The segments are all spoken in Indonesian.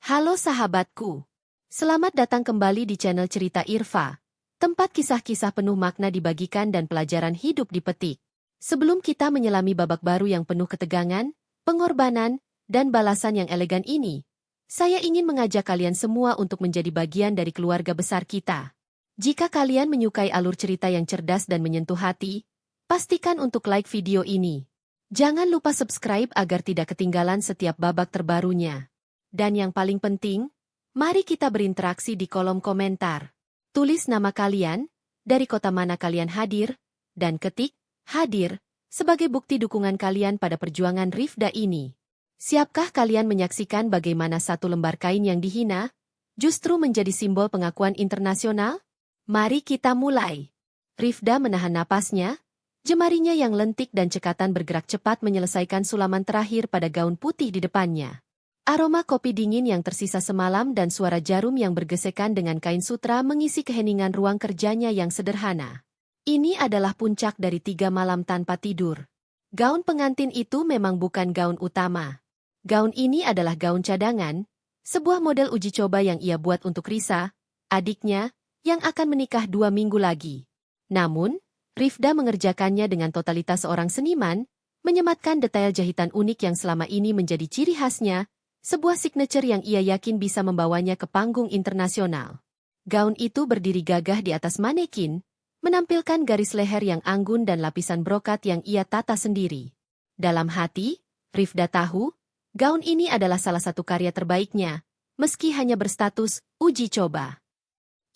Halo sahabatku. Selamat datang kembali di channel Cerita Irfa, tempat kisah-kisah penuh makna dibagikan dan pelajaran hidup dipetik. Sebelum kita menyelami babak baru yang penuh ketegangan, pengorbanan, dan balasan yang elegan ini, saya ingin mengajak kalian semua untuk menjadi bagian dari keluarga besar kita. Jika kalian menyukai alur cerita yang cerdas dan menyentuh hati, pastikan untuk like video ini. Jangan lupa subscribe agar tidak ketinggalan setiap babak terbarunya. Dan yang paling penting, mari kita berinteraksi di kolom komentar. Tulis nama kalian, dari kota mana kalian hadir, dan ketik "hadir" sebagai bukti dukungan kalian pada perjuangan Rifda ini. Siapkah kalian menyaksikan bagaimana satu lembar kain yang dihina justru menjadi simbol pengakuan internasional? Mari kita mulai. Rifda menahan napasnya, jemarinya yang lentik dan cekatan bergerak cepat menyelesaikan sulaman terakhir pada gaun putih di depannya. Aroma kopi dingin yang tersisa semalam dan suara jarum yang bergesekan dengan kain sutra mengisi keheningan ruang kerjanya yang sederhana. Ini adalah puncak dari 3 malam tanpa tidur. Gaun pengantin itu memang bukan gaun utama. Gaun ini adalah gaun cadangan, sebuah model uji coba yang ia buat untuk Risa, adiknya, yang akan menikah 2 minggu lagi. Namun, Rifda mengerjakannya dengan totalitas seorang seniman, menyematkan detail jahitan unik yang selama ini menjadi ciri khasnya, sebuah signature yang ia yakin bisa membawanya ke panggung internasional. Gaun itu berdiri gagah di atas manekin, menampilkan garis leher yang anggun dan lapisan brokat yang ia tata sendiri. Dalam hati, Rifda tahu, gaun ini adalah salah satu karya terbaiknya, meski hanya berstatus uji coba.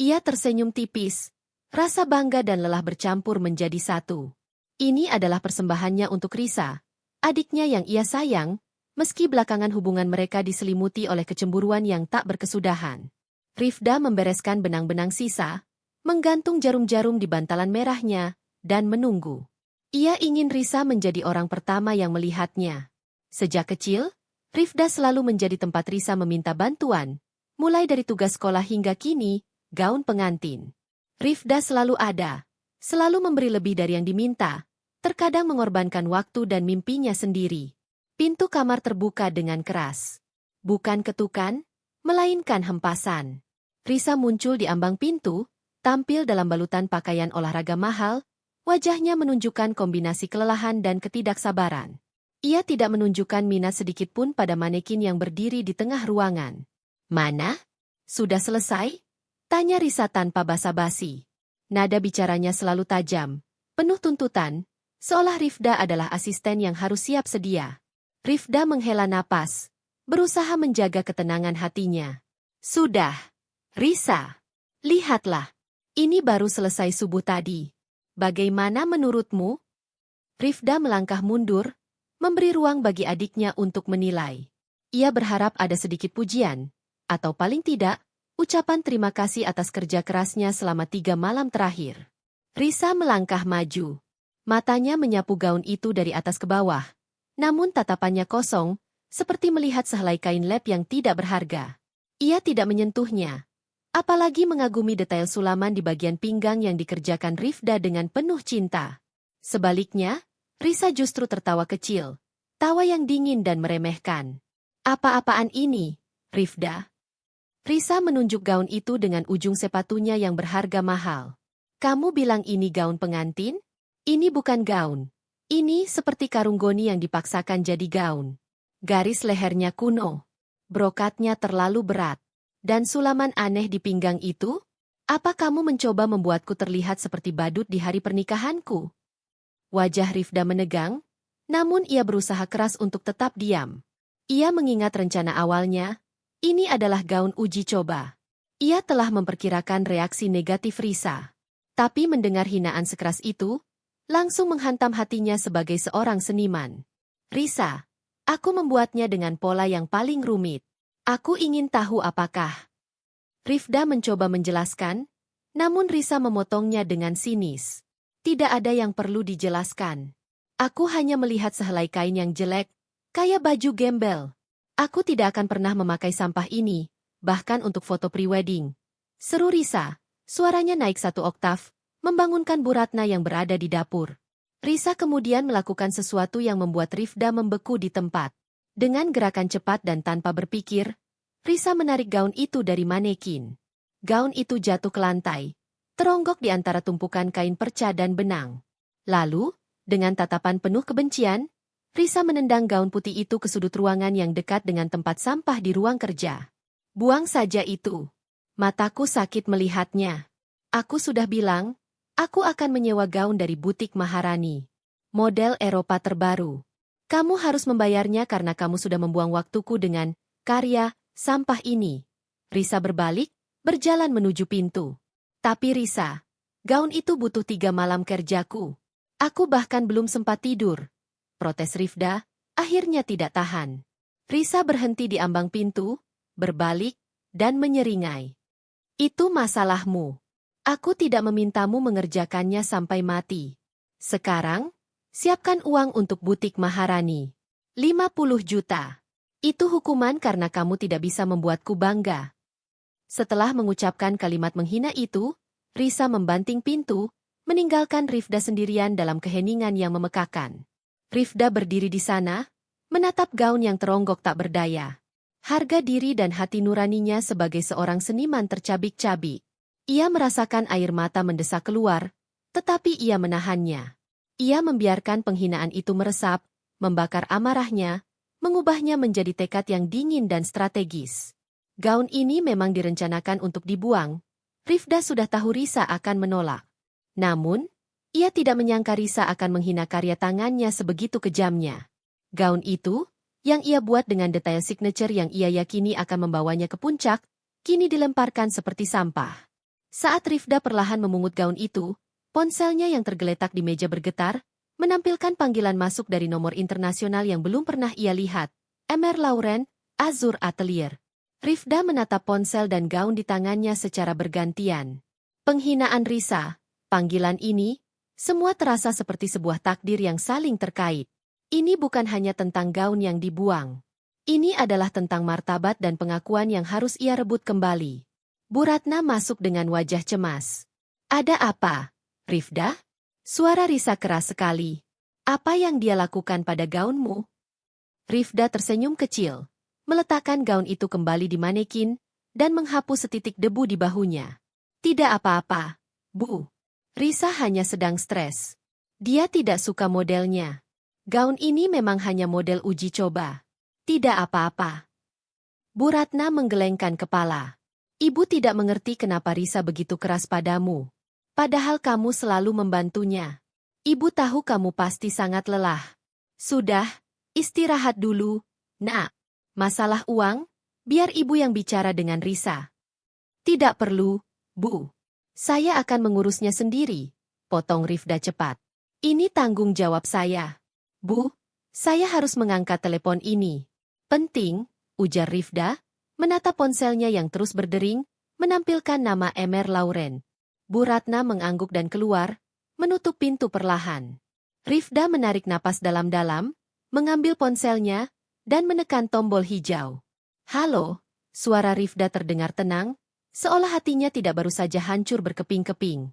Ia tersenyum tipis, rasa bangga dan lelah bercampur menjadi satu. Ini adalah persembahannya untuk Risa, adiknya yang ia sayang, meski belakangan hubungan mereka diselimuti oleh kecemburuan yang tak berkesudahan. Rifda membereskan benang-benang sisa, menggantung jarum-jarum di bantalan merahnya, dan menunggu. Ia ingin Risa menjadi orang pertama yang melihatnya. Sejak kecil, Rifda selalu menjadi tempat Risa meminta bantuan, mulai dari tugas sekolah hingga kini, gaun pengantin. Rifda selalu ada, selalu memberi lebih dari yang diminta, terkadang mengorbankan waktu dan mimpinya sendiri. Pintu kamar terbuka dengan keras. Bukan ketukan, melainkan hempasan. Risa muncul di ambang pintu, tampil dalam balutan pakaian olahraga mahal, wajahnya menunjukkan kombinasi kelelahan dan ketidaksabaran. Ia tidak menunjukkan minat sedikit pun pada manekin yang berdiri di tengah ruangan. "Mana? Sudah selesai?" tanya Risa tanpa basa-basi. Nada bicaranya selalu tajam, penuh tuntutan, seolah Rifda adalah asisten yang harus siap sedia. Rifda menghela napas, berusaha menjaga ketenangan hatinya. "Sudah, Risa. Lihatlah, ini baru selesai subuh tadi. Bagaimana menurutmu?" Rifda melangkah mundur, memberi ruang bagi adiknya untuk menilai. Ia berharap ada sedikit pujian, atau paling tidak, ucapan terima kasih atas kerja kerasnya selama 3 malam terakhir. Risa melangkah maju. Matanya menyapu gaun itu dari atas ke bawah. Namun tatapannya kosong, seperti melihat sehelai kain lap yang tidak berharga. Ia tidak menyentuhnya, apalagi mengagumi detail sulaman di bagian pinggang yang dikerjakan Rifda dengan penuh cinta. Sebaliknya, Risa justru tertawa kecil, tawa yang dingin dan meremehkan. "Apa-apaan ini, Rifda?" Risa menunjuk gaun itu dengan ujung sepatunya yang berharga mahal. "Kamu bilang ini gaun pengantin? Ini bukan gaun. Ini seperti karung goni yang dipaksakan jadi gaun. Garis lehernya kuno. Brokatnya terlalu berat. Dan sulaman aneh di pinggang itu? Apa kamu mencoba membuatku terlihat seperti badut di hari pernikahanku?" Wajah Rifda menegang, namun ia berusaha keras untuk tetap diam. Ia mengingat rencana awalnya, ini adalah gaun uji coba. Ia telah memperkirakan reaksi negatif Risa. Tapi mendengar hinaan sekeras itu, langsung menghantam hatinya sebagai seorang seniman. "Risa, aku membuatnya dengan pola yang paling rumit. Aku ingin tahu apakah..." Rifda mencoba menjelaskan, namun Risa memotongnya dengan sinis. "Tidak ada yang perlu dijelaskan. Aku hanya melihat sehelai kain yang jelek, kayak baju gembel. Aku tidak akan pernah memakai sampah ini, bahkan untuk foto prewedding." Seru Risa, suaranya naik 1 oktav, membangunkan Bu Ratna yang berada di dapur. Risa kemudian melakukan sesuatu yang membuat Rifda membeku di tempat. Dengan gerakan cepat dan tanpa berpikir, Risa menarik gaun itu dari manekin. Gaun itu jatuh ke lantai, teronggok di antara tumpukan kain perca dan benang. Lalu, dengan tatapan penuh kebencian, Risa menendang gaun putih itu ke sudut ruangan yang dekat dengan tempat sampah di ruang kerja. Buang saja itu. Mataku sakit melihatnya. Aku sudah bilang, aku akan menyewa gaun dari butik Maharani. Model Eropa terbaru. Kamu harus membayarnya karena kamu sudah membuang waktuku dengan karya sampah ini. Risa berbalik, berjalan menuju pintu. Tapi Risa, gaun itu butuh 3 malam kerjaku. Aku bahkan belum sempat tidur. Protes Rifda, akhirnya tidak tahan. Risa berhenti di ambang pintu, berbalik, dan menyeringai. Itu masalahmu. Aku tidak memintamu mengerjakannya sampai mati. Sekarang, siapkan uang untuk butik Maharani. 50 juta. Itu hukuman karena kamu tidak bisa membuatku bangga. Setelah mengucapkan kalimat menghina itu, Risa membanting pintu, meninggalkan Rifda sendirian dalam keheningan yang memekakan. Rifda berdiri di sana, menatap gaun yang teronggok tak berdaya. Harga diri dan hati nuraninya sebagai seorang seniman tercabik-cabik. Ia merasakan air mata mendesak keluar, tetapi ia menahannya. Ia membiarkan penghinaan itu meresap, membakar amarahnya, mengubahnya menjadi tekad yang dingin dan strategis. Gaun ini memang direncanakan untuk dibuang. Rifda sudah tahu Risa akan menolak. Namun, ia tidak menyangka Risa akan menghina karya tangannya sebegitu kejamnya. Gaun itu, yang ia buat dengan detail signature yang ia yakini akan membawanya ke puncak, kini dilemparkan seperti sampah. Saat Rifda perlahan memungut gaun itu, ponselnya yang tergeletak di meja bergetar, menampilkan panggilan masuk dari nomor internasional yang belum pernah ia lihat. Emer Lauren, Azur Atelier. Rifda menatap ponsel dan gaun di tangannya secara bergantian. Penghinaan Risa, panggilan ini, semua terasa seperti sebuah takdir yang saling terkait. Ini bukan hanya tentang gaun yang dibuang. Ini adalah tentang martabat dan pengakuan yang harus ia rebut kembali. Bu Ratna masuk dengan wajah cemas. Ada apa, Rifda? Suara Risa keras sekali. Apa yang dia lakukan pada gaunmu? Rifda tersenyum kecil, meletakkan gaun itu kembali di manekin, dan menghapus setitik debu di bahunya. Tidak apa-apa, Bu. Risa hanya sedang stres. Dia tidak suka modelnya. Gaun ini memang hanya model uji coba. Tidak apa-apa. Bu Ratna menggelengkan kepala. Ibu tidak mengerti kenapa Risa begitu keras padamu. Padahal kamu selalu membantunya. Ibu tahu kamu pasti sangat lelah. Sudah, istirahat dulu, Nak. Masalah uang, biar ibu yang bicara dengan Risa. Tidak perlu, Bu. Saya akan mengurusnya sendiri, potong Rifda cepat. Ini tanggung jawab saya. Bu, saya harus mengangkat telepon ini. Penting, ujar Rifda, menatap ponselnya yang terus berdering, menampilkan nama Emer Lauren. Bu Ratna mengangguk dan keluar, menutup pintu perlahan. Rifda menarik napas dalam-dalam, mengambil ponselnya, dan menekan tombol hijau. Halo, suara Rifda terdengar tenang, seolah hatinya tidak baru saja hancur berkeping-keping.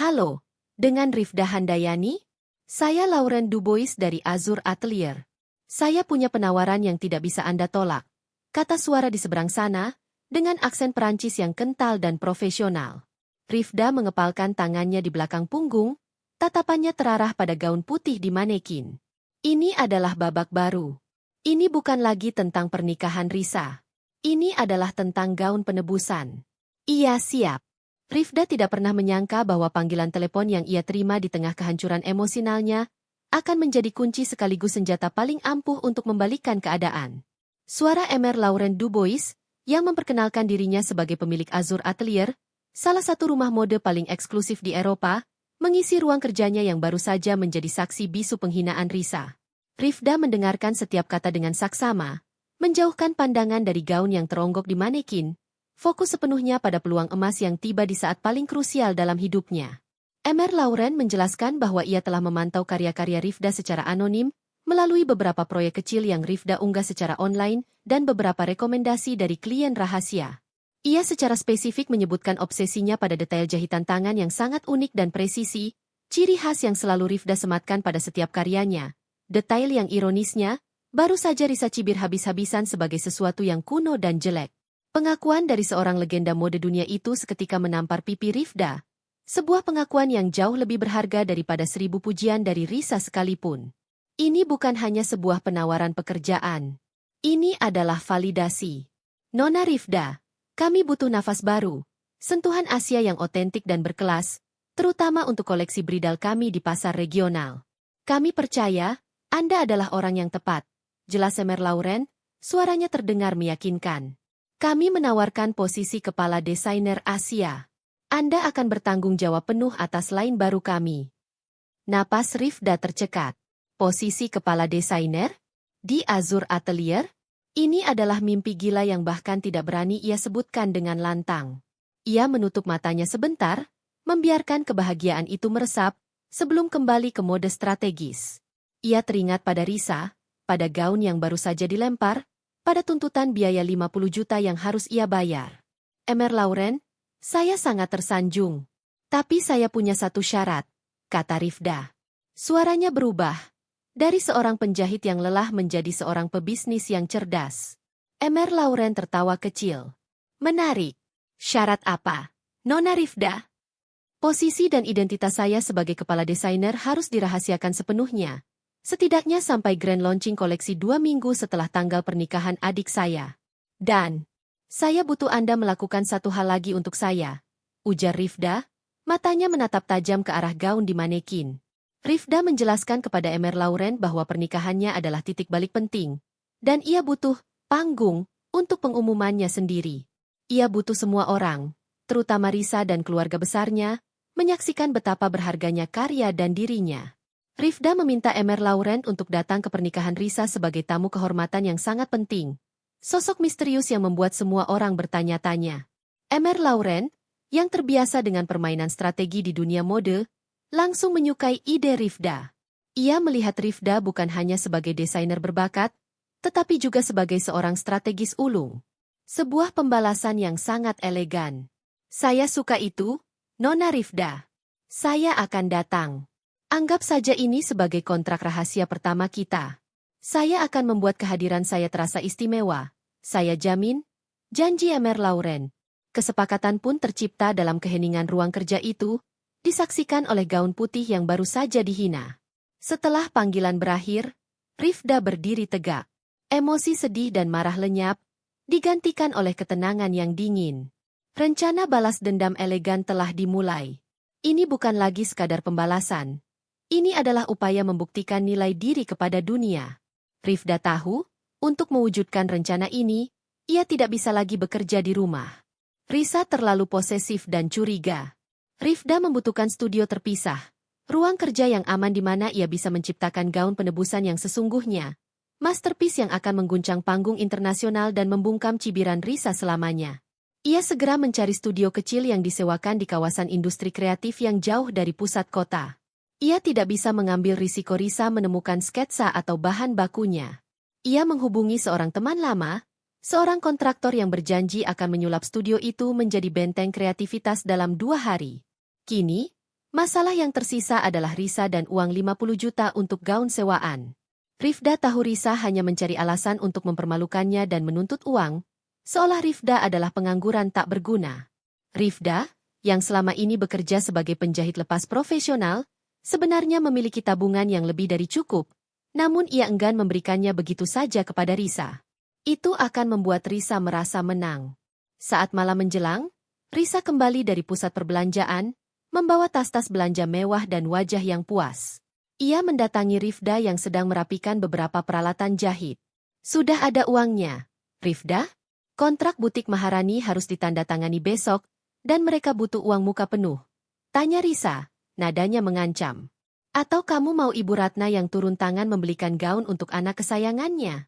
Halo, dengan Rifda Handayani? Saya Lauren Dubois dari Azur Atelier. Saya punya penawaran yang tidak bisa Anda tolak, kata suara di seberang sana, dengan aksen Perancis yang kental dan profesional. Rifda mengepalkan tangannya di belakang punggung, tatapannya terarah pada gaun putih di manekin. Ini adalah babak baru. Ini bukan lagi tentang pernikahan Risa. Ini adalah tentang gaun penebusan. Ia siap. Rifda tidak pernah menyangka bahwa panggilan telepon yang ia terima di tengah kehancuran emosionalnya akan menjadi kunci sekaligus senjata paling ampuh untuk membalikkan keadaan. Suara Emer Lauren Dubois, yang memperkenalkan dirinya sebagai pemilik Azur Atelier, salah satu rumah mode paling eksklusif di Eropa, mengisi ruang kerjanya yang baru saja menjadi saksi bisu penghinaan Risa. Rifda mendengarkan setiap kata dengan saksama, menjauhkan pandangan dari gaun yang teronggok di manekin, fokus sepenuhnya pada peluang emas yang tiba di saat paling krusial dalam hidupnya. Emer Lauren menjelaskan bahwa ia telah memantau karya-karya Rifda secara anonim, melalui beberapa proyek kecil yang Rifda unggah secara online, dan beberapa rekomendasi dari klien rahasia. Ia secara spesifik menyebutkan obsesinya pada detail jahitan tangan yang sangat unik dan presisi, ciri khas yang selalu Rifda sematkan pada setiap karyanya. Detail yang ironisnya, baru saja Risa cibir habis-habisan sebagai sesuatu yang kuno dan jelek. Pengakuan dari seorang legenda mode dunia itu seketika menampar pipi Rifda. Sebuah pengakuan yang jauh lebih berharga daripada 1000 pujian dari Risa sekalipun. Ini bukan hanya sebuah penawaran pekerjaan. Ini adalah validasi. Nona Rifda, kami butuh nafas baru. Sentuhan Asia yang otentik dan berkelas, terutama untuk koleksi bridal kami di pasar regional. Kami percaya, Anda adalah orang yang tepat. Jelas Emer Lauren, suaranya terdengar meyakinkan. Kami menawarkan posisi kepala desainer Asia. Anda akan bertanggung jawab penuh atas line baru kami. Napas Rifda tercekat. Posisi kepala desainer? Di Azur Atelier? Ini adalah mimpi gila yang bahkan tidak berani ia sebutkan dengan lantang. Ia menutup matanya sebentar, membiarkan kebahagiaan itu meresap, sebelum kembali ke mode strategis. Ia teringat pada Risa, pada gaun yang baru saja dilempar, pada tuntutan biaya 50 juta yang harus ia bayar. Emer Lauren, saya sangat tersanjung. Tapi saya punya satu syarat, kata Rifda. Suaranya berubah. Dari seorang penjahit yang lelah menjadi seorang pebisnis yang cerdas. Emer Lauren tertawa kecil. Menarik. Syarat apa, Nona Rifda? Posisi dan identitas saya sebagai kepala desainer harus dirahasiakan sepenuhnya. Setidaknya sampai grand launching koleksi 2 minggu setelah tanggal pernikahan adik saya. Dan, saya butuh Anda melakukan satu hal lagi untuk saya, ujar Rifda, matanya menatap tajam ke arah gaun di manekin. Rifda menjelaskan kepada Emer Lauren bahwa pernikahannya adalah titik balik penting, dan ia butuh panggung untuk pengumumannya sendiri. Ia butuh semua orang, terutama Risa dan keluarga besarnya, menyaksikan betapa berharganya karya dan dirinya. Rifda meminta Emer Lauren untuk datang ke pernikahan Risa sebagai tamu kehormatan yang sangat penting. Sosok misterius yang membuat semua orang bertanya-tanya. Emer Lauren, yang terbiasa dengan permainan strategi di dunia mode, langsung menyukai ide Rifda. Ia melihat Rifda bukan hanya sebagai desainer berbakat, tetapi juga sebagai seorang strategis ulung. Sebuah pembalasan yang sangat elegan. Saya suka itu, Nona Rifda. Saya akan datang. Anggap saja ini sebagai kontrak rahasia pertama kita. Saya akan membuat kehadiran saya terasa istimewa. Saya jamin, janji Emer Lauren. Kesepakatan pun tercipta dalam keheningan ruang kerja itu, disaksikan oleh gaun putih yang baru saja dihina. Setelah panggilan berakhir, Rifda berdiri tegak. Emosi sedih dan marah lenyap, digantikan oleh ketenangan yang dingin. Rencana balas dendam elegan telah dimulai. Ini bukan lagi sekadar pembalasan. Ini adalah upaya membuktikan nilai diri kepada dunia. Rifda tahu, untuk mewujudkan rencana ini, ia tidak bisa lagi bekerja di rumah. Risa terlalu posesif dan curiga. Rifda membutuhkan studio terpisah, ruang kerja yang aman di mana ia bisa menciptakan gaun penebusan yang sesungguhnya, masterpiece yang akan mengguncang panggung internasional dan membungkam cibiran Risa selamanya. Ia segera mencari studio kecil yang disewakan di kawasan industri kreatif yang jauh dari pusat kota. Ia tidak bisa mengambil risiko Risa menemukan sketsa atau bahan bakunya. Ia menghubungi seorang teman lama, seorang kontraktor yang berjanji akan menyulap studio itu menjadi benteng kreativitas dalam 2 hari. Kini, masalah yang tersisa adalah Risa dan uang 50 juta untuk gaun sewaan. Rifda tahu Risa hanya mencari alasan untuk mempermalukannya dan menuntut uang, seolah Rifda adalah pengangguran tak berguna. Rifda, yang selama ini bekerja sebagai penjahit lepas profesional, sebenarnya memiliki tabungan yang lebih dari cukup, namun ia enggan memberikannya begitu saja kepada Risa. Itu akan membuat Risa merasa menang. Saat malam menjelang, Risa kembali dari pusat perbelanjaan, membawa tas-tas belanja mewah dan wajah yang puas. Ia mendatangi Rifda yang sedang merapikan beberapa peralatan jahit. Sudah ada uangnya, Rifda? Kontrak butik Maharani harus ditandatangani besok, dan mereka butuh uang muka penuh. Tanya Risa. Nadanya mengancam. Atau kamu mau Ibu Ratna yang turun tangan membelikan gaun untuk anak kesayangannya?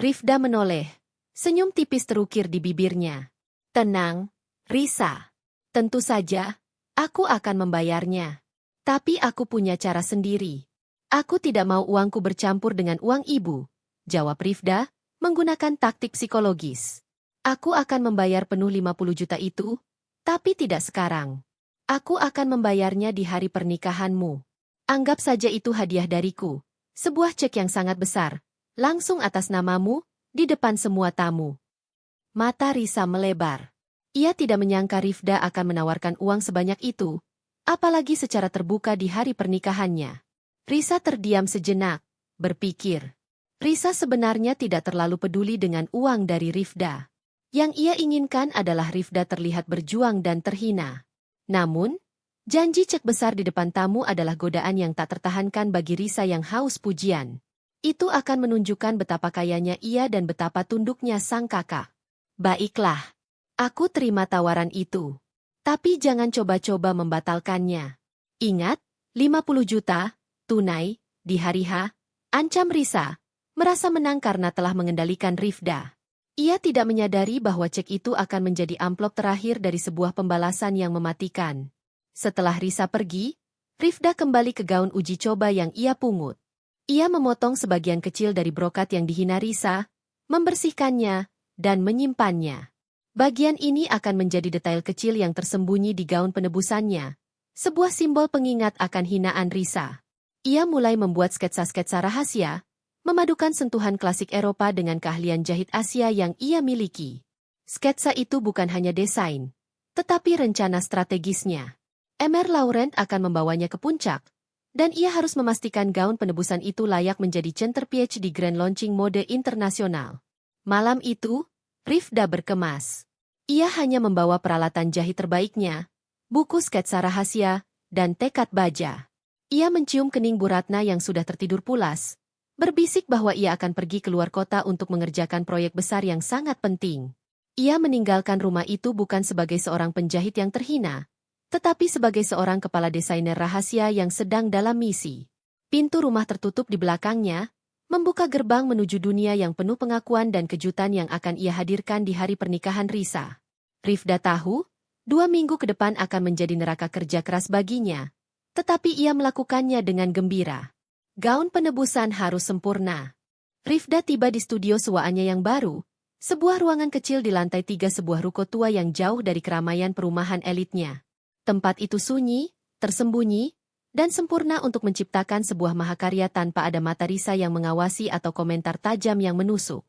Rifda menoleh. Senyum tipis terukir di bibirnya. Tenang, Risa. Tentu saja, aku akan membayarnya. Tapi aku punya cara sendiri. Aku tidak mau uangku bercampur dengan uang ibu, jawab Rifda, menggunakan taktik psikologis. Aku akan membayar penuh 50 juta itu, tapi tidak sekarang. Aku akan membayarnya di hari pernikahanmu. Anggap saja itu hadiah dariku. Sebuah cek yang sangat besar, langsung atas namamu, di depan semua tamu. Mata Risa melebar. Ia tidak menyangka Rifda akan menawarkan uang sebanyak itu, apalagi secara terbuka di hari pernikahannya. Risa terdiam sejenak, berpikir. Risa sebenarnya tidak terlalu peduli dengan uang dari Rifda. Yang ia inginkan adalah Rifda terlihat berjuang dan terhina. Namun, janji cek besar di depan tamu adalah godaan yang tak tertahankan bagi Risa yang haus pujian. Itu akan menunjukkan betapa kayanya ia dan betapa tunduknya sang kakak. Baiklah, aku terima tawaran itu. Tapi jangan coba-coba membatalkannya. Ingat, 50 juta, tunai, di hari H, ancam Risa, merasa menang karena telah mengendalikan Rifda. Ia tidak menyadari bahwa cek itu akan menjadi amplop terakhir dari sebuah pembalasan yang mematikan. Setelah Risa pergi, Rifda kembali ke gaun uji coba yang ia pungut. Ia memotong sebagian kecil dari brokat yang dihina Risa, membersihkannya, dan menyimpannya. Bagian ini akan menjadi detail kecil yang tersembunyi di gaun penebusannya, sebuah simbol pengingat akan hinaan Risa. Ia mulai membuat sketsa-sketsa rahasia, memadukan sentuhan klasik Eropa dengan keahlian jahit Asia yang ia miliki. Sketsa itu bukan hanya desain, tetapi rencana strategisnya. Emer Laurent akan membawanya ke puncak, dan ia harus memastikan gaun penebusan itu layak menjadi centerpiece di grand launching mode internasional. Malam itu, Rifda berkemas. Ia hanya membawa peralatan jahit terbaiknya, buku sketsa rahasia, dan tekad baja. Ia mencium kening Bu Ratna yang sudah tertidur pulas, berbisik bahwa ia akan pergi keluar kota untuk mengerjakan proyek besar yang sangat penting. Ia meninggalkan rumah itu bukan sebagai seorang penjahit yang terhina, tetapi sebagai seorang kepala desainer rahasia yang sedang dalam misi. Pintu rumah tertutup di belakangnya, membuka gerbang menuju dunia yang penuh pengakuan dan kejutan yang akan ia hadirkan di hari pernikahan Risa. Rifda tahu, 2 minggu ke depan akan menjadi neraka kerja keras baginya, tetapi ia melakukannya dengan gembira. Gaun penebusan harus sempurna. Rifda tiba di studio sewaannya yang baru, sebuah ruangan kecil di lantai 3 sebuah ruko tua yang jauh dari keramaian perumahan elitnya. Tempat itu sunyi, tersembunyi, dan sempurna untuk menciptakan sebuah mahakarya tanpa ada mata Risa yang mengawasi atau komentar tajam yang menusuk.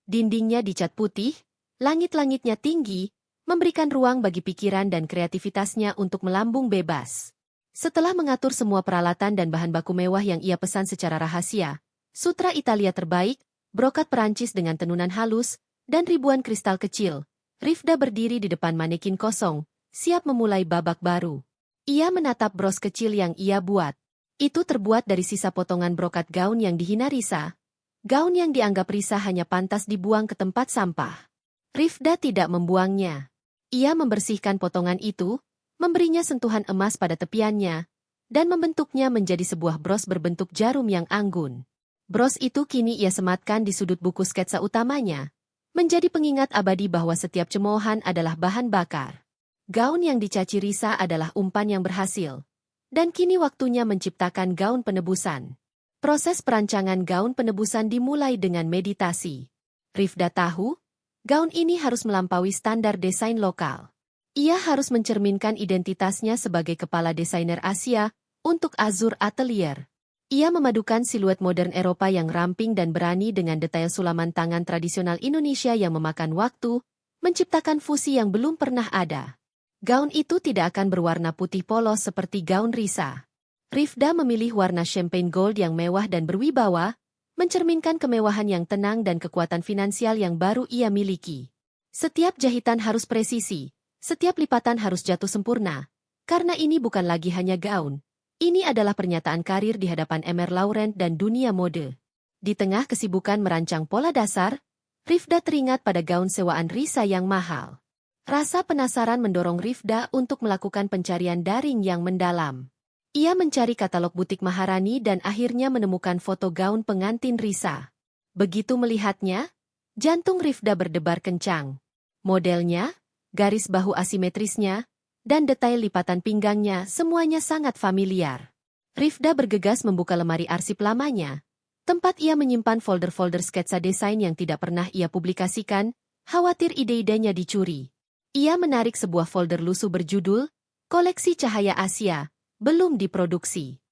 Dindingnya dicat putih, langit-langitnya tinggi, memberikan ruang bagi pikiran dan kreativitasnya untuk melambung bebas. Setelah mengatur semua peralatan dan bahan baku mewah yang ia pesan secara rahasia, sutra Italia terbaik, brokat Perancis dengan tenunan halus, dan ribuan kristal kecil, Rifda berdiri di depan manekin kosong, siap memulai babak baru. Ia menatap bros kecil yang ia buat. Itu terbuat dari sisa potongan brokat gaun yang dihina Risa. Gaun yang dianggap Risa hanya pantas dibuang ke tempat sampah. Rifda tidak membuangnya. Ia membersihkan potongan itu, memberinya sentuhan emas pada tepiannya, dan membentuknya menjadi sebuah bros berbentuk jarum yang anggun. Bros itu kini ia sematkan di sudut buku sketsa utamanya, menjadi pengingat abadi bahwa setiap cemoohan adalah bahan bakar. Gaun yang dicaci Risa adalah umpan yang berhasil, dan kini waktunya menciptakan gaun penebusan. Proses perancangan gaun penebusan dimulai dengan meditasi. Rifda tahu, gaun ini harus melampaui standar desain lokal. Ia harus mencerminkan identitasnya sebagai kepala desainer Asia untuk Azur Atelier. Ia memadukan siluet modern Eropa yang ramping dan berani dengan detail sulaman tangan tradisional Indonesia yang memakan waktu, menciptakan fusi yang belum pernah ada. Gaun itu tidak akan berwarna putih polos seperti gaun Risa. Rifda memilih warna champagne gold yang mewah dan berwibawa, mencerminkan kemewahan yang tenang dan kekuatan finansial yang baru ia miliki. Setiap jahitan harus presisi, setiap lipatan harus jatuh sempurna, karena ini bukan lagi hanya gaun. Ini adalah pernyataan karir di hadapan Emer Laurent dan dunia mode. Di tengah kesibukan merancang pola dasar, Rifda teringat pada gaun sewaan Risa yang mahal. Rasa penasaran mendorong Rifda untuk melakukan pencarian daring yang mendalam. Ia mencari katalog butik Maharani dan akhirnya menemukan foto gaun pengantin Risa. Begitu melihatnya, jantung Rifda berdebar kencang. Modelnya, garis bahu asimetrisnya, dan detail lipatan pinggangnya semuanya sangat familiar. Rifda bergegas membuka lemari arsip lamanya, tempat ia menyimpan folder-folder sketsa desain yang tidak pernah ia publikasikan, khawatir ide-idenya dicuri. Ia menarik sebuah folder lusuh berjudul, Koleksi Cahaya Asia, belum diproduksi.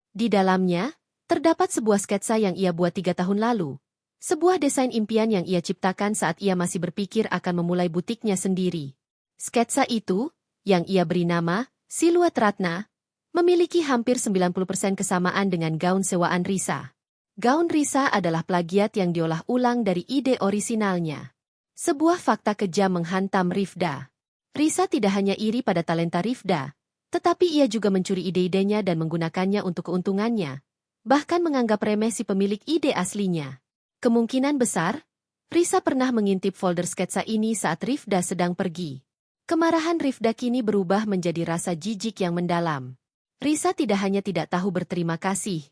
Di dalamnya, terdapat sebuah sketsa yang ia buat 3 tahun lalu. Sebuah desain impian yang ia ciptakan saat ia masih berpikir akan memulai butiknya sendiri. Sketsa itu, yang ia beri nama Siluet Ratna, memiliki hampir 90% kesamaan dengan gaun sewaan Risa. Gaun Risa adalah plagiat yang diolah ulang dari ide orisinalnya. Sebuah fakta kejam menghantam Rifda. Risa tidak hanya iri pada talenta Rifda, tetapi ia juga mencuri ide-idenya dan menggunakannya untuk keuntungannya, bahkan menganggap remeh si pemilik ide aslinya. Kemungkinan besar, Risa pernah mengintip folder sketsa ini saat Rifda sedang pergi. Kemarahan Rifda kini berubah menjadi rasa jijik yang mendalam. Risa tidak hanya tidak tahu berterima kasih,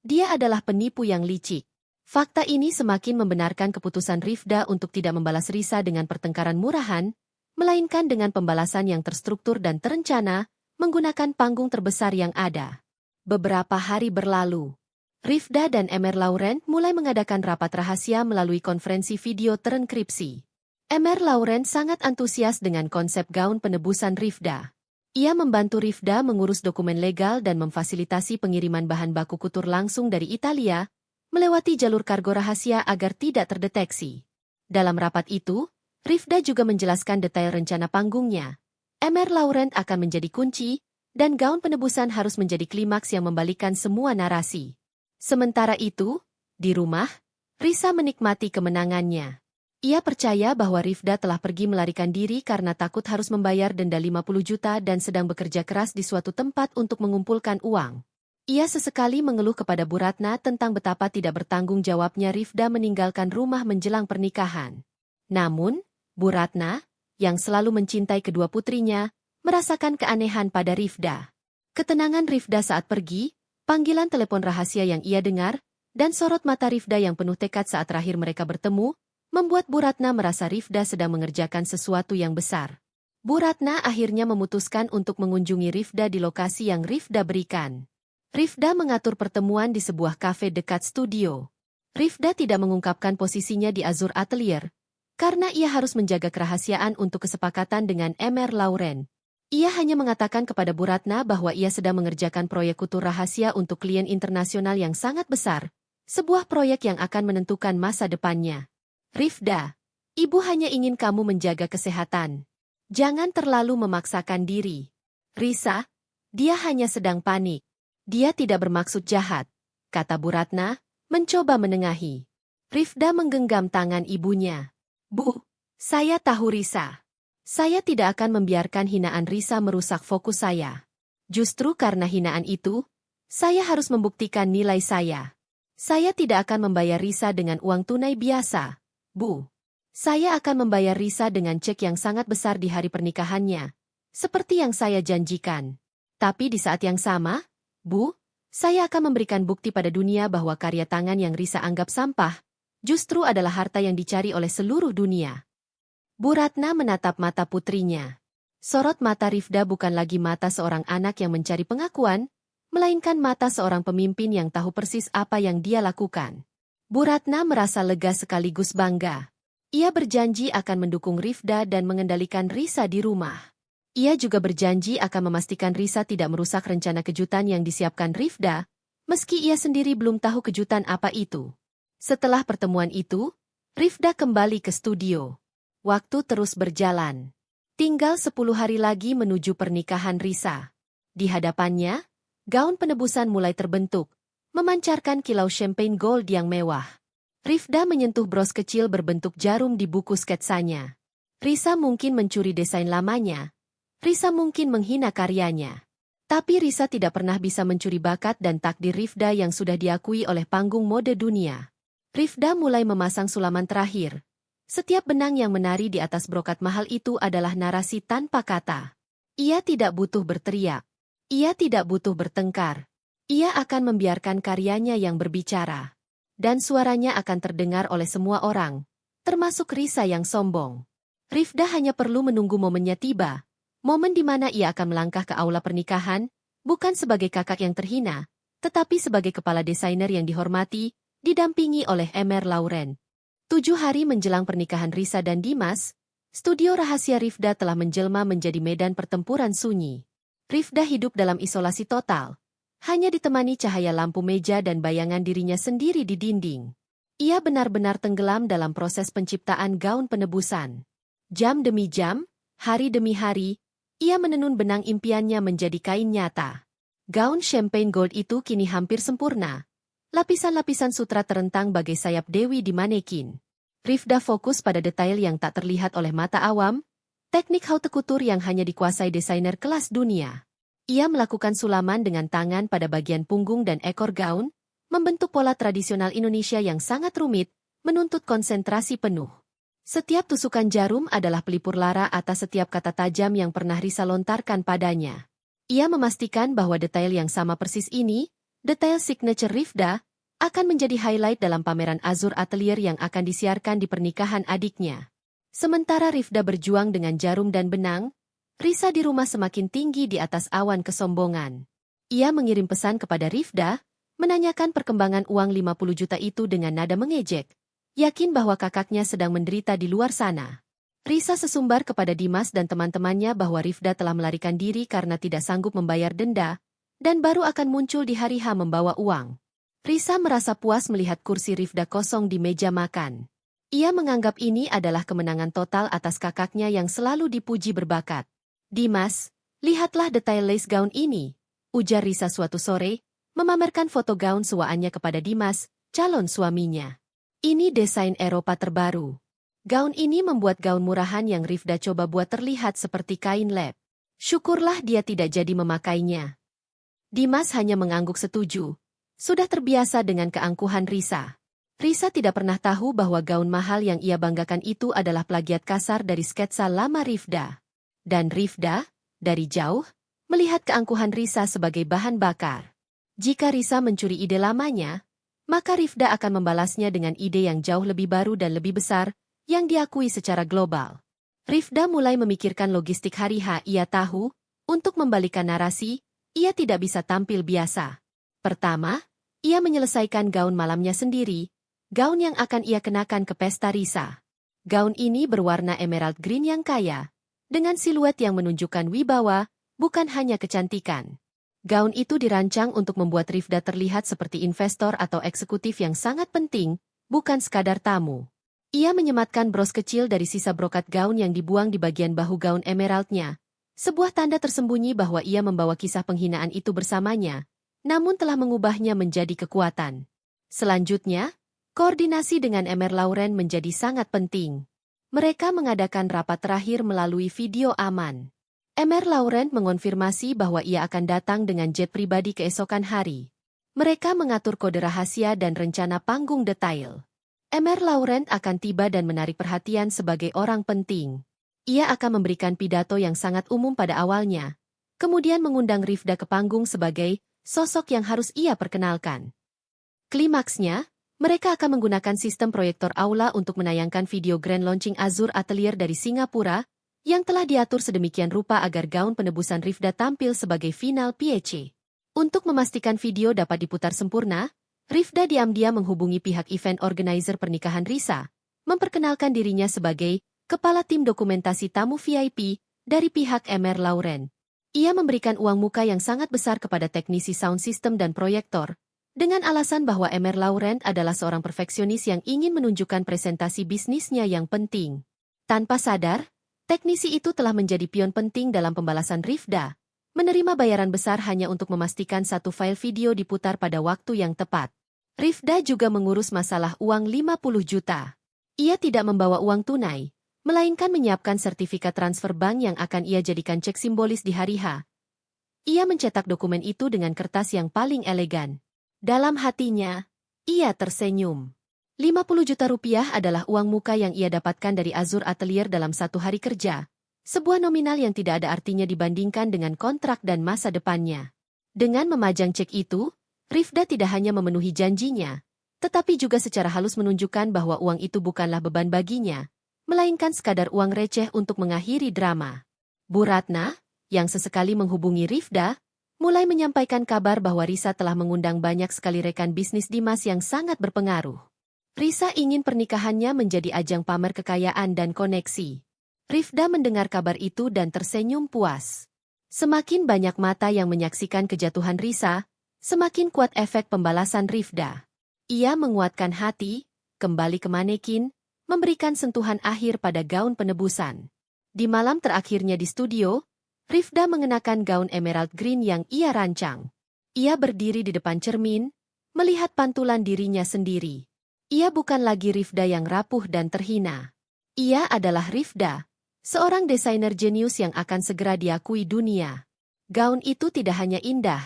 dia adalah penipu yang licik. Fakta ini semakin membenarkan keputusan Rifda untuk tidak membalas Risa dengan pertengkaran murahan, melainkan dengan pembalasan yang terstruktur dan terencana, menggunakan panggung terbesar yang ada. Beberapa hari berlalu. Rifda dan Emer Laurent mulai mengadakan rapat rahasia melalui konferensi video terenkripsi. Emer Laurent sangat antusias dengan konsep gaun penebusan Rifda. Ia membantu Rifda mengurus dokumen legal dan memfasilitasi pengiriman bahan baku kutur langsung dari Italia, melewati jalur kargo rahasia agar tidak terdeteksi. Dalam rapat itu, Rifda juga menjelaskan detail rencana panggungnya. Emer Laurent akan menjadi kunci, dan gaun penebusan harus menjadi klimaks yang membalikkan semua narasi. Sementara itu, di rumah, Risa menikmati kemenangannya. Ia percaya bahwa Rifda telah pergi melarikan diri karena takut harus membayar denda 50 juta dan sedang bekerja keras di suatu tempat untuk mengumpulkan uang. Ia sesekali mengeluh kepada Bu Ratna tentang betapa tidak bertanggung jawabnya Rifda meninggalkan rumah menjelang pernikahan. Namun, Bu Ratna, yang selalu mencintai kedua putrinya, merasakan keanehan pada Rifda. Ketenangan Rifda saat pergi, panggilan telepon rahasia yang ia dengar, dan sorot mata Rifda yang penuh tekad saat terakhir mereka bertemu, membuat Bu Ratna merasa Rifda sedang mengerjakan sesuatu yang besar. Bu Ratna akhirnya memutuskan untuk mengunjungi Rifda di lokasi yang Rifda berikan. Rifda mengatur pertemuan di sebuah kafe dekat studio. Rifda tidak mengungkapkan posisinya di Azur Atelier, karena ia harus menjaga kerahasiaan untuk kesepakatan dengan Emer Laurent. Ia hanya mengatakan kepada Bu Ratna bahwa ia sedang mengerjakan proyek kutur rahasia untuk klien internasional yang sangat besar, sebuah proyek yang akan menentukan masa depannya. Rifda, ibu hanya ingin kamu menjaga kesehatan. Jangan terlalu memaksakan diri. Risa, dia hanya sedang panik. Dia tidak bermaksud jahat, kata Bu Ratna, mencoba menengahi. Rifda menggenggam tangan ibunya. Bu, saya tahu Risa. Saya tidak akan membiarkan hinaan Risa merusak fokus saya. Justru karena hinaan itu, saya harus membuktikan nilai saya. Saya tidak akan membayar Risa dengan uang tunai biasa, Bu. Saya akan membayar Risa dengan cek yang sangat besar di hari pernikahannya, seperti yang saya janjikan. Tapi di saat yang sama, Bu, saya akan memberikan bukti pada dunia bahwa karya tangan yang Risa anggap sampah, justru adalah harta yang dicari oleh seluruh dunia. Bu Ratna menatap mata putrinya. Sorot mata Rifda bukan lagi mata seorang anak yang mencari pengakuan, melainkan mata seorang pemimpin yang tahu persis apa yang dia lakukan. Bu Ratna merasa lega sekaligus bangga. Ia berjanji akan mendukung Rifda dan mengendalikan Risa di rumah. Ia juga berjanji akan memastikan Risa tidak merusak rencana kejutan yang disiapkan Rifda, meski ia sendiri belum tahu kejutan apa itu. Setelah pertemuan itu, Rifda kembali ke studio. Waktu terus berjalan. Tinggal 10 hari lagi menuju pernikahan Risa. Di hadapannya, gaun penebusan mulai terbentuk, memancarkan kilau champagne gold yang mewah. Rifda menyentuh bros kecil berbentuk jarum di buku sketsanya. Risa mungkin mencuri desain lamanya. Risa mungkin menghina karyanya. Tapi Risa tidak pernah bisa mencuri bakat dan takdir Rifda yang sudah diakui oleh panggung mode dunia. Rifda mulai memasang sulaman terakhir. Setiap benang yang menari di atas brokat mahal itu adalah narasi tanpa kata. Ia tidak butuh berteriak. Ia tidak butuh bertengkar. Ia akan membiarkan karyanya yang berbicara. Dan suaranya akan terdengar oleh semua orang, termasuk Risa yang sombong. Rifda hanya perlu menunggu momennya tiba. Momen di mana ia akan melangkah ke aula pernikahan, bukan sebagai kakak yang terhina, tetapi sebagai kepala desainer yang dihormati, didampingi oleh Emer Laurent. 7 hari menjelang pernikahan Risa dan Dimas, studio rahasia Rifda telah menjelma menjadi medan pertempuran sunyi. Rifda hidup dalam isolasi total, hanya ditemani cahaya lampu meja dan bayangan dirinya sendiri di dinding. Ia benar-benar tenggelam dalam proses penciptaan gaun penebusan. Jam demi jam, hari demi hari, ia menenun benang impiannya menjadi kain nyata. Gaun champagne gold itu kini hampir sempurna. Lapisan-lapisan sutra terentang bagai sayap dewi di manekin. Rifda fokus pada detail yang tak terlihat oleh mata awam, teknik haute couture yang hanya dikuasai desainer kelas dunia. Ia melakukan sulaman dengan tangan pada bagian punggung dan ekor gaun, membentuk pola tradisional Indonesia yang sangat rumit, menuntut konsentrasi penuh. Setiap tusukan jarum adalah pelipur lara atas setiap kata tajam yang pernah Risa lontarkan padanya. Ia memastikan bahwa detail yang sama persis ini, detail signature Rifda, akan menjadi highlight dalam pameran Azur Atelier yang akan disiarkan di pernikahan adiknya. Sementara Rifda berjuang dengan jarum dan benang, Risa di rumah semakin tinggi di atas awan kesombongan. Ia mengirim pesan kepada Rifda, menanyakan perkembangan uang 50 juta itu dengan nada mengejek, yakin bahwa kakaknya sedang menderita di luar sana. Risa sesumbar kepada Dimas dan teman-temannya bahwa Rifda telah melarikan diri karena tidak sanggup membayar denda, dan baru akan muncul di hari H membawa uang. Risa merasa puas melihat kursi Rifda kosong di meja makan. Ia menganggap ini adalah kemenangan total atas kakaknya yang selalu dipuji berbakat. Dimas, lihatlah detail lace gaun ini, ujar Risa suatu sore, memamerkan foto gaun suaannya kepada Dimas, calon suaminya. Ini desain Eropa terbaru. Gaun ini membuat gaun murahan yang Rifda coba buat terlihat seperti kain lab. Syukurlah dia tidak jadi memakainya. Dimas hanya mengangguk setuju. Sudah terbiasa dengan keangkuhan Risa. Risa tidak pernah tahu bahwa gaun mahal yang ia banggakan itu adalah plagiat kasar dari sketsa lama Rifda. Dan Rifda, dari jauh, melihat keangkuhan Risa sebagai bahan bakar. Jika Risa mencuri ide lamanya, maka Rifda akan membalasnya dengan ide yang jauh lebih baru dan lebih besar, yang diakui secara global. Rifda mulai memikirkan logistik hari H. Ia tahu, untuk membalikan narasi, ia tidak bisa tampil biasa. Pertama, ia menyelesaikan gaun malamnya sendiri, gaun yang akan ia kenakan ke pesta Risa. Gaun ini berwarna emerald green yang kaya, dengan siluet yang menunjukkan wibawa, bukan hanya kecantikan. Gaun itu dirancang untuk membuat Rifda terlihat seperti investor atau eksekutif yang sangat penting, bukan sekadar tamu. Ia menyematkan bros kecil dari sisa brokat gaun yang dibuang di bagian bahu gaun emeraldnya, sebuah tanda tersembunyi bahwa ia membawa kisah penghinaan itu bersamanya, namun telah mengubahnya menjadi kekuatan. Selanjutnya, koordinasi dengan Emer Lauren menjadi sangat penting. Mereka mengadakan rapat terakhir melalui video aman. Emer Lauren mengonfirmasi bahwa ia akan datang dengan jet pribadi keesokan hari. Mereka mengatur kode rahasia dan rencana panggung detail. Emer Lauren akan tiba dan menarik perhatian sebagai orang penting. Ia akan memberikan pidato yang sangat umum pada awalnya, kemudian mengundang Rifda ke panggung sebagai sosok yang harus ia perkenalkan. Klimaksnya, mereka akan menggunakan sistem proyektor aula untuk menayangkan video grand launching Azur Atelier dari Singapura, yang telah diatur sedemikian rupa agar gaun penebusan Rifda tampil sebagai final PEC. Untuk memastikan video dapat diputar sempurna, Rifda diam-diam menghubungi pihak event organizer pernikahan Risa, memperkenalkan dirinya sebagai kepala tim dokumentasi tamu VIP dari pihak Emer Lauren. Ia memberikan uang muka yang sangat besar kepada teknisi sound system dan proyektor, dengan alasan bahwa Emer Lauren adalah seorang perfeksionis yang ingin menunjukkan presentasi bisnisnya yang penting. Tanpa sadar, teknisi itu telah menjadi pion penting dalam pembalasan Rifda, menerima bayaran besar hanya untuk memastikan satu file video diputar pada waktu yang tepat. Rifda juga mengurus masalah uang 50 juta. Ia tidak membawa uang tunai, melainkan menyiapkan sertifikat transfer bank yang akan ia jadikan cek simbolis di hari H. Ia mencetak dokumen itu dengan kertas yang paling elegan. Dalam hatinya, ia tersenyum. 50 juta rupiah adalah uang muka yang ia dapatkan dari Azur Atelier dalam satu hari kerja, sebuah nominal yang tidak ada artinya dibandingkan dengan kontrak dan masa depannya. Dengan memajang cek itu, Rifda tidak hanya memenuhi janjinya, tetapi juga secara halus menunjukkan bahwa uang itu bukanlah beban baginya, melainkan sekadar uang receh untuk mengakhiri drama. Bu Ratna, yang sesekali menghubungi Rifda, mulai menyampaikan kabar bahwa Risa telah mengundang banyak sekali rekan bisnis Dimas yang sangat berpengaruh. Risa ingin pernikahannya menjadi ajang pamer kekayaan dan koneksi. Rifda mendengar kabar itu dan tersenyum puas. Semakin banyak mata yang menyaksikan kejatuhan Risa, semakin kuat efek pembalasan Rifda. Ia menguatkan hati, kembali ke manekin, memberikan sentuhan akhir pada gaun penebusan. Di malam terakhirnya di studio, Rifda mengenakan gaun emerald green yang ia rancang. Ia berdiri di depan cermin, melihat pantulan dirinya sendiri. Ia bukan lagi Rifda yang rapuh dan terhina. Ia adalah Rifda, seorang desainer jenius yang akan segera diakui dunia. Gaun itu tidak hanya indah,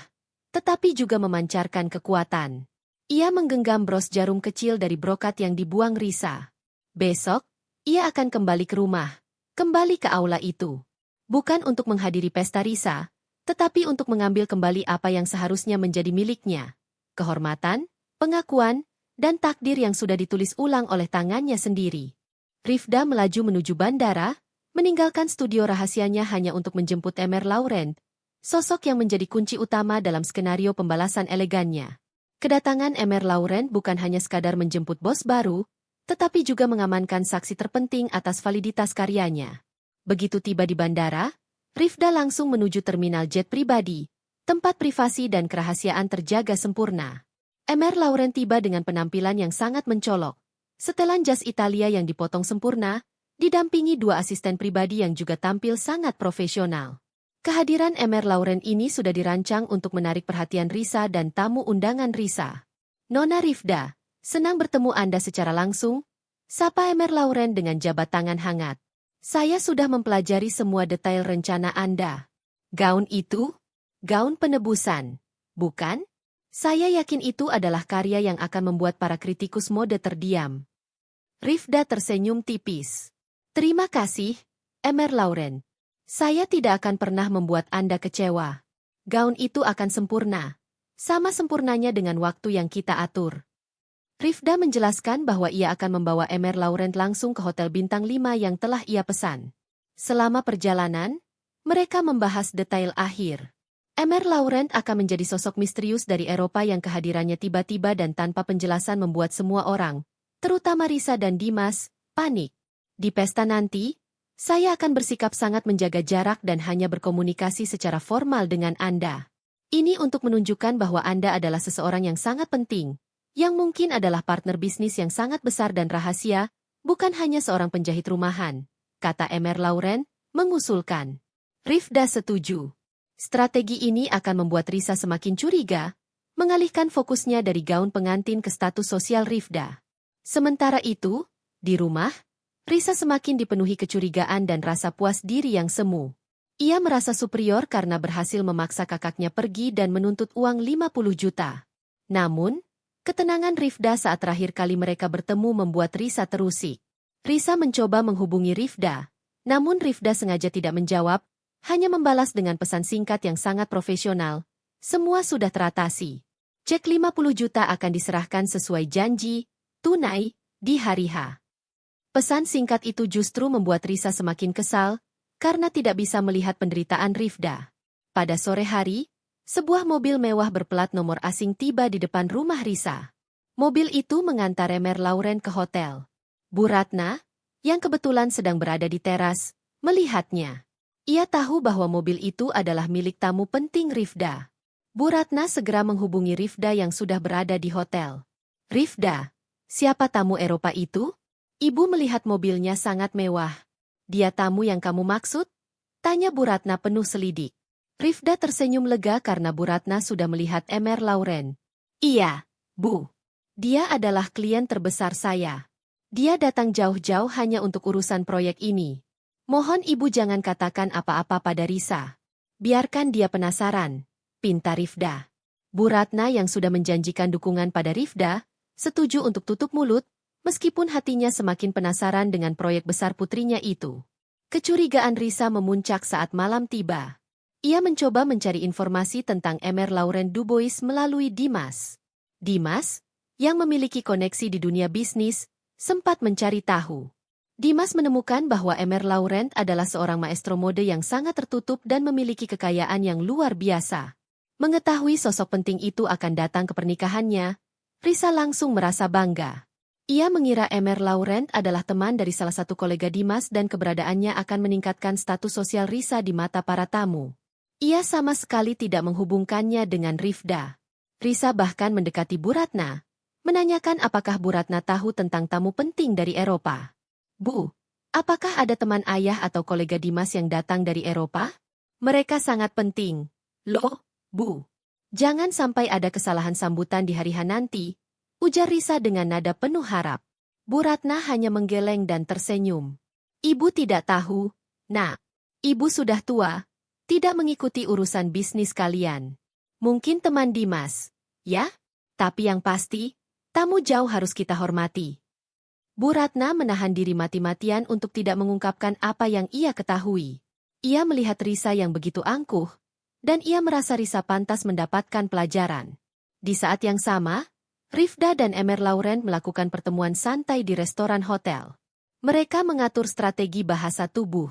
tetapi juga memancarkan kekuatan. Ia menggenggam bros jarum kecil dari brokat yang dibuang Risa. Besok, ia akan kembali ke rumah, kembali ke aula itu. Bukan untuk menghadiri pesta Risa, tetapi untuk mengambil kembali apa yang seharusnya menjadi miliknya. Kehormatan, pengakuan, dan takdir yang sudah ditulis ulang oleh tangannya sendiri. Rifda melaju menuju bandara, meninggalkan studio rahasianya hanya untuk menjemput Emer Laurent, sosok yang menjadi kunci utama dalam skenario pembalasan elegannya. Kedatangan Emer Laurent bukan hanya sekadar menjemput bos baru, tetapi juga mengamankan saksi terpenting atas validitas karyanya. Begitu tiba di bandara, Rifda langsung menuju terminal jet pribadi, tempat privasi dan kerahasiaan terjaga sempurna. Emer Laurent tiba dengan penampilan yang sangat mencolok. Setelan jas Italia yang dipotong sempurna, didampingi dua asisten pribadi yang juga tampil sangat profesional. Kehadiran Emer Laurent ini sudah dirancang untuk menarik perhatian Risa dan tamu undangan Risa. Nona Rifda, senang bertemu Anda secara langsung, sapa Emer Laurent dengan jabat tangan hangat. Saya sudah mempelajari semua detail rencana Anda. Gaun itu? Gaun penebusan, bukan? Saya yakin itu adalah karya yang akan membuat para kritikus mode terdiam. Rifda tersenyum tipis. Terima kasih, Emer Laurent. Saya tidak akan pernah membuat Anda kecewa. Gaun itu akan sempurna. Sama sempurnanya dengan waktu yang kita atur. Rifda menjelaskan bahwa ia akan membawa Emer Laurent langsung ke hotel bintang 5 yang telah ia pesan. Selama perjalanan, mereka membahas detail akhir. Emer Laurent akan menjadi sosok misterius dari Eropa yang kehadirannya tiba-tiba dan tanpa penjelasan membuat semua orang, terutama Risa dan Dimas, panik. Di pesta nanti, saya akan bersikap sangat menjaga jarak dan hanya berkomunikasi secara formal dengan Anda. Ini untuk menunjukkan bahwa Anda adalah seseorang yang sangat penting, yang mungkin adalah partner bisnis yang sangat besar dan rahasia, bukan hanya seorang penjahit rumahan, kata Emer Laurent, mengusulkan. Rifda setuju. Strategi ini akan membuat Risa semakin curiga, mengalihkan fokusnya dari gaun pengantin ke status sosial Rifda. Sementara itu, di rumah, Risa semakin dipenuhi kecurigaan dan rasa puas diri yang semu. Ia merasa superior karena berhasil memaksa kakaknya pergi dan menuntut uang 50 juta. Namun, ketenangan Rifda saat terakhir kali mereka bertemu membuat Risa terusik. Risa mencoba menghubungi Rifda, namun Rifda sengaja tidak menjawab, hanya membalas dengan pesan singkat yang sangat profesional. Semua sudah teratasi. Cek 50 juta akan diserahkan sesuai janji, tunai, di hari H. Pesan singkat itu justru membuat Risa semakin kesal, karena tidak bisa melihat penderitaan Rifda. Pada sore hari, sebuah mobil mewah berplat nomor asing tiba di depan rumah Risa. Mobil itu mengantar Emer Laurent ke hotel. Bu Ratna, yang kebetulan sedang berada di teras, melihatnya. Ia tahu bahwa mobil itu adalah milik tamu penting Rifda. Bu Ratna segera menghubungi Rifda yang sudah berada di hotel. Rifda, siapa tamu Eropa itu? Ibu melihat mobilnya sangat mewah. Dia tamu yang kamu maksud? Tanya Bu Ratna penuh selidik. Rifda tersenyum lega karena Bu Ratna sudah melihat Emer Laurent. Iya, Bu. Dia adalah klien terbesar saya. Dia datang jauh-jauh hanya untuk urusan proyek ini. Mohon Ibu jangan katakan apa-apa pada Risa. Biarkan dia penasaran, pinta Rifda. Bu Ratna yang sudah menjanjikan dukungan pada Rifda, setuju untuk tutup mulut, meskipun hatinya semakin penasaran dengan proyek besar putrinya itu. Kecurigaan Risa memuncak saat malam tiba. Ia mencoba mencari informasi tentang Emer Laurent Dubois melalui Dimas. Dimas, yang memiliki koneksi di dunia bisnis, sempat mencari tahu. Dimas menemukan bahwa Emer Laurent adalah seorang maestro mode yang sangat tertutup dan memiliki kekayaan yang luar biasa. Mengetahui sosok penting itu akan datang ke pernikahannya, Risa langsung merasa bangga. Ia mengira Emer Laurent adalah teman dari salah satu kolega Dimas dan keberadaannya akan meningkatkan status sosial Risa di mata para tamu. Ia sama sekali tidak menghubungkannya dengan Rifda. Risa bahkan mendekati Bu Ratna, menanyakan apakah Bu Ratna tahu tentang tamu penting dari Eropa. Bu, apakah ada teman ayah atau kolega Dimas yang datang dari Eropa? Mereka sangat penting. Loh, Bu. Jangan sampai ada kesalahan sambutan di hari H nanti, ujar Risa dengan nada penuh harap. Bu Ratna hanya menggeleng dan tersenyum. Ibu tidak tahu, Nak. Ibu sudah tua, tidak mengikuti urusan bisnis kalian. Mungkin teman Dimas, ya? Tapi yang pasti, tamu jauh harus kita hormati. Bu Ratna menahan diri mati-matian untuk tidak mengungkapkan apa yang ia ketahui. Ia melihat Risa yang begitu angkuh, dan ia merasa Risa pantas mendapatkan pelajaran. Di saat yang sama, Rifda dan Emer Lauren melakukan pertemuan santai di restoran hotel. Mereka mengatur strategi bahasa tubuh.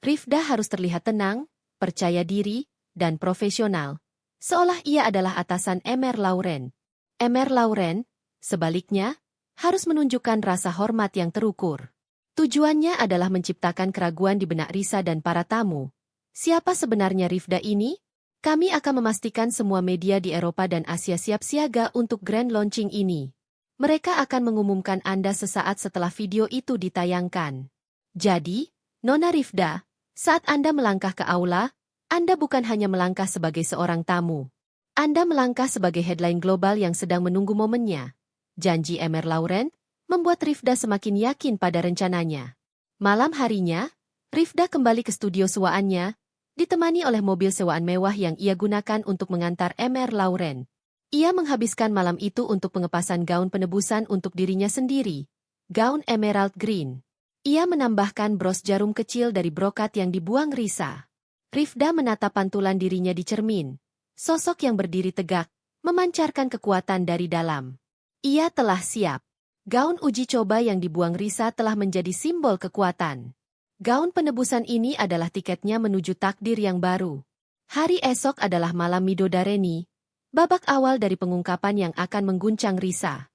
Rifda harus terlihat tenang, percaya diri, dan profesional, seolah ia adalah atasan Emer Lauren. Emer Lauren, sebaliknya, harus menunjukkan rasa hormat yang terukur. Tujuannya adalah menciptakan keraguan di benak Risa dan para tamu. Siapa sebenarnya Rifda ini? Kami akan memastikan semua media di Eropa dan Asia siap siaga untuk grand launching ini. Mereka akan mengumumkan Anda sesaat setelah video itu ditayangkan. Jadi, Nona Rifda, saat Anda melangkah ke aula, Anda bukan hanya melangkah sebagai seorang tamu. Anda melangkah sebagai headline global yang sedang menunggu momennya. Janji Emer Lauren membuat Rifda semakin yakin pada rencananya. Malam harinya, Rifda kembali ke studio sewaannya, ditemani oleh mobil sewaan mewah yang ia gunakan untuk mengantar Emer Lauren. Ia menghabiskan malam itu untuk pengepasan gaun penebusan untuk dirinya sendiri, gaun emerald green. Ia menambahkan bros jarum kecil dari brokat yang dibuang Risa. Rifda menatap pantulan dirinya di cermin. Sosok yang berdiri tegak, memancarkan kekuatan dari dalam. Ia telah siap. Gaun uji coba yang dibuang Risa telah menjadi simbol kekuatan. Gaun penebusan ini adalah tiketnya menuju takdir yang baru. Hari esok adalah malam Midodareni, babak awal dari pengungkapan yang akan mengguncang Risa.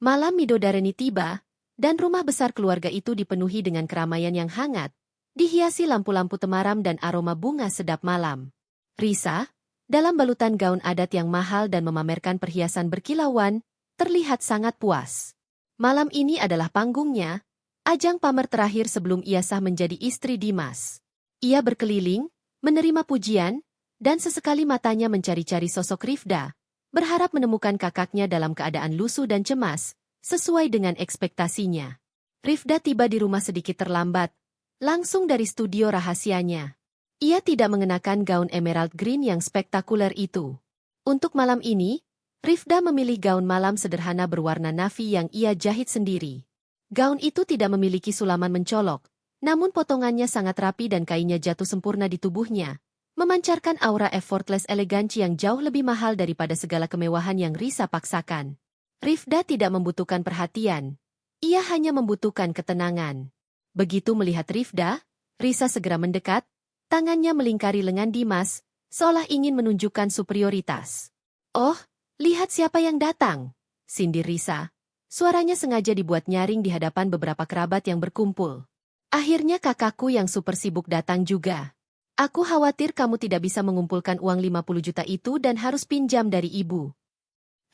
Malam Midodareni tiba, dan rumah besar keluarga itu dipenuhi dengan keramaian yang hangat, dihiasi lampu-lampu temaram dan aroma bunga sedap malam. Risa, dalam balutan gaun adat yang mahal dan memamerkan perhiasan berkilauan, terlihat sangat puas. Malam ini adalah panggungnya, ajang pamer terakhir sebelum ia sah menjadi istri Dimas. Ia berkeliling, menerima pujian, dan sesekali matanya mencari-cari sosok Rifda, berharap menemukan kakaknya dalam keadaan lusuh dan cemas, sesuai dengan ekspektasinya. Rifda tiba di rumah sedikit terlambat, langsung dari studio rahasianya. Ia tidak mengenakan gaun emerald green yang spektakuler itu. Untuk malam ini, Rifda memilih gaun malam sederhana berwarna navy yang ia jahit sendiri. Gaun itu tidak memiliki sulaman mencolok, namun potongannya sangat rapi dan kainnya jatuh sempurna di tubuhnya, memancarkan aura effortless elegansi yang jauh lebih mahal daripada segala kemewahan yang Risa paksakan. Rifda tidak membutuhkan perhatian, ia hanya membutuhkan ketenangan. Begitu melihat Rifda, Risa segera mendekat, tangannya melingkari lengan Dimas, seolah ingin menunjukkan superioritas. "Oh, lihat siapa yang datang," sindir Risa. Suaranya sengaja dibuat nyaring di hadapan beberapa kerabat yang berkumpul. "Akhirnya kakakku yang super sibuk datang juga. Aku khawatir kamu tidak bisa mengumpulkan uang 50 juta itu dan harus pinjam dari ibu."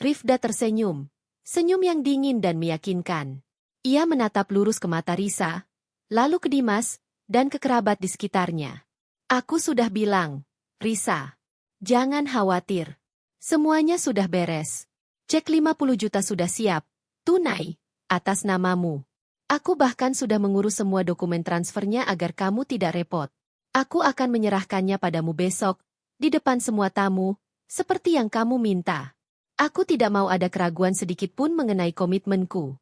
Rifda tersenyum, senyum yang dingin dan meyakinkan. Ia menatap lurus ke mata Risa, lalu ke Dimas, dan ke kerabat di sekitarnya. "Aku sudah bilang, Risa, jangan khawatir. Semuanya sudah beres. Cek 50 juta sudah siap. Tunai, atas namamu. Aku bahkan sudah mengurus semua dokumen transfernya agar kamu tidak repot. Aku akan menyerahkannya padamu besok, di depan semua tamu, seperti yang kamu minta. Aku tidak mau ada keraguan sedikit pun mengenai komitmenku."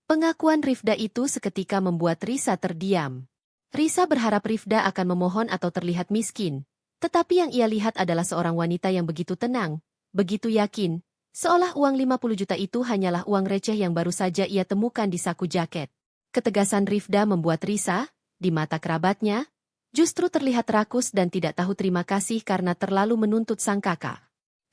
Pengakuan Rifda itu seketika membuat Risa terdiam. Risa berharap Rifda akan memohon atau terlihat miskin, tetapi yang ia lihat adalah seorang wanita yang begitu tenang, begitu yakin, seolah uang 50 juta itu hanyalah uang receh yang baru saja ia temukan di saku jaket. Ketegasan Rifda membuat Risa, di mata kerabatnya, justru terlihat rakus dan tidak tahu terima kasih karena terlalu menuntut sang kakak.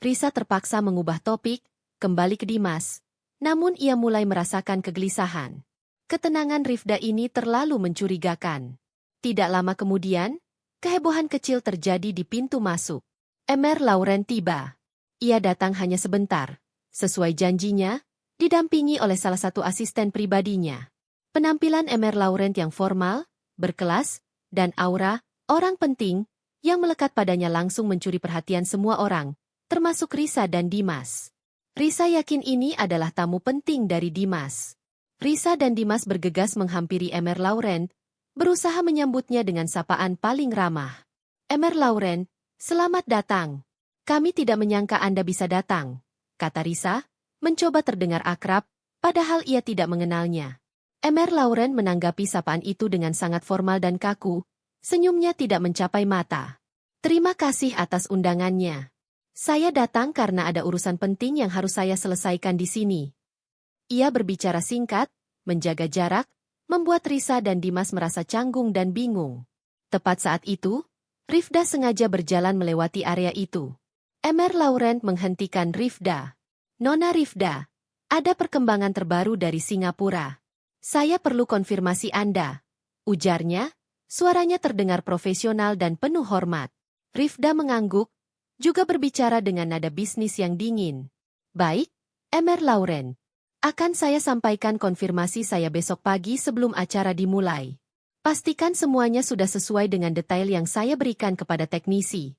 Risa terpaksa mengubah topik, kembali ke Dimas, namun ia mulai merasakan kegelisahan. Ketenangan Rifda ini terlalu mencurigakan. Tidak lama kemudian, kehebohan kecil terjadi di pintu masuk. Emer Lauren tiba. Ia datang hanya sebentar. Sesuai janjinya, didampingi oleh salah satu asisten pribadinya. Penampilan Emer Laurent yang formal, berkelas, dan aura, orang penting, yang melekat padanya langsung mencuri perhatian semua orang, termasuk Risa dan Dimas. Risa yakin ini adalah tamu penting dari Dimas. Risa dan Dimas bergegas menghampiri Emer Laurent, berusaha menyambutnya dengan sapaan paling ramah. Emer Laurent, selamat datang. Kami tidak menyangka Anda bisa datang, kata Risa, mencoba terdengar akrab, padahal ia tidak mengenalnya. Emer Laurent menanggapi sapaan itu dengan sangat formal dan kaku, senyumnya tidak mencapai mata. Terima kasih atas undangannya. Saya datang karena ada urusan penting yang harus saya selesaikan di sini. Ia berbicara singkat, menjaga jarak, membuat Risa dan Dimas merasa canggung dan bingung. Tepat saat itu, Rifda sengaja berjalan melewati area itu. Emer Laurent menghentikan Rifda. Nona Rifda, ada perkembangan terbaru dari Singapura. Saya perlu konfirmasi Anda, ujarnya, suaranya terdengar profesional dan penuh hormat. Rifda mengangguk, juga berbicara dengan nada bisnis yang dingin. Baik, Emer Laurent. Akan saya sampaikan konfirmasi saya besok pagi sebelum acara dimulai. Pastikan semuanya sudah sesuai dengan detail yang saya berikan kepada teknisi.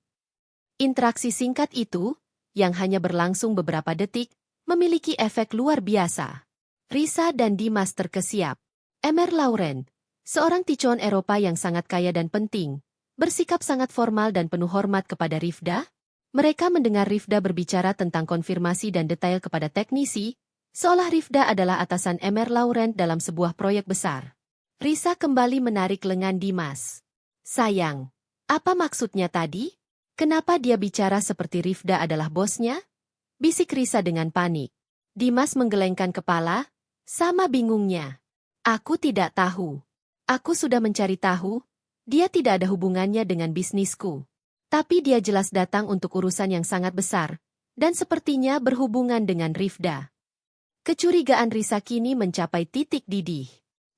Interaksi singkat itu, yang hanya berlangsung beberapa detik, memiliki efek luar biasa. Risa dan Dimas terkesiap. Emer Laurent, seorang ticon Eropa yang sangat kaya dan penting, bersikap sangat formal dan penuh hormat kepada Rifda. Mereka mendengar Rifda berbicara tentang konfirmasi dan detail kepada teknisi, seolah Rifda adalah atasan Emer Laurent dalam sebuah proyek besar. Risa kembali menarik lengan Dimas. Sayang, apa maksudnya tadi? Kenapa dia bicara seperti Rifda adalah bosnya? Bisik Risa dengan panik. Dimas menggelengkan kepala, sama bingungnya. Aku tidak tahu. Aku sudah mencari tahu, dia tidak ada hubungannya dengan bisnisku. Tapi dia jelas datang untuk urusan yang sangat besar, dan sepertinya berhubungan dengan Rifda. Kecurigaan Risa kini mencapai titik didih.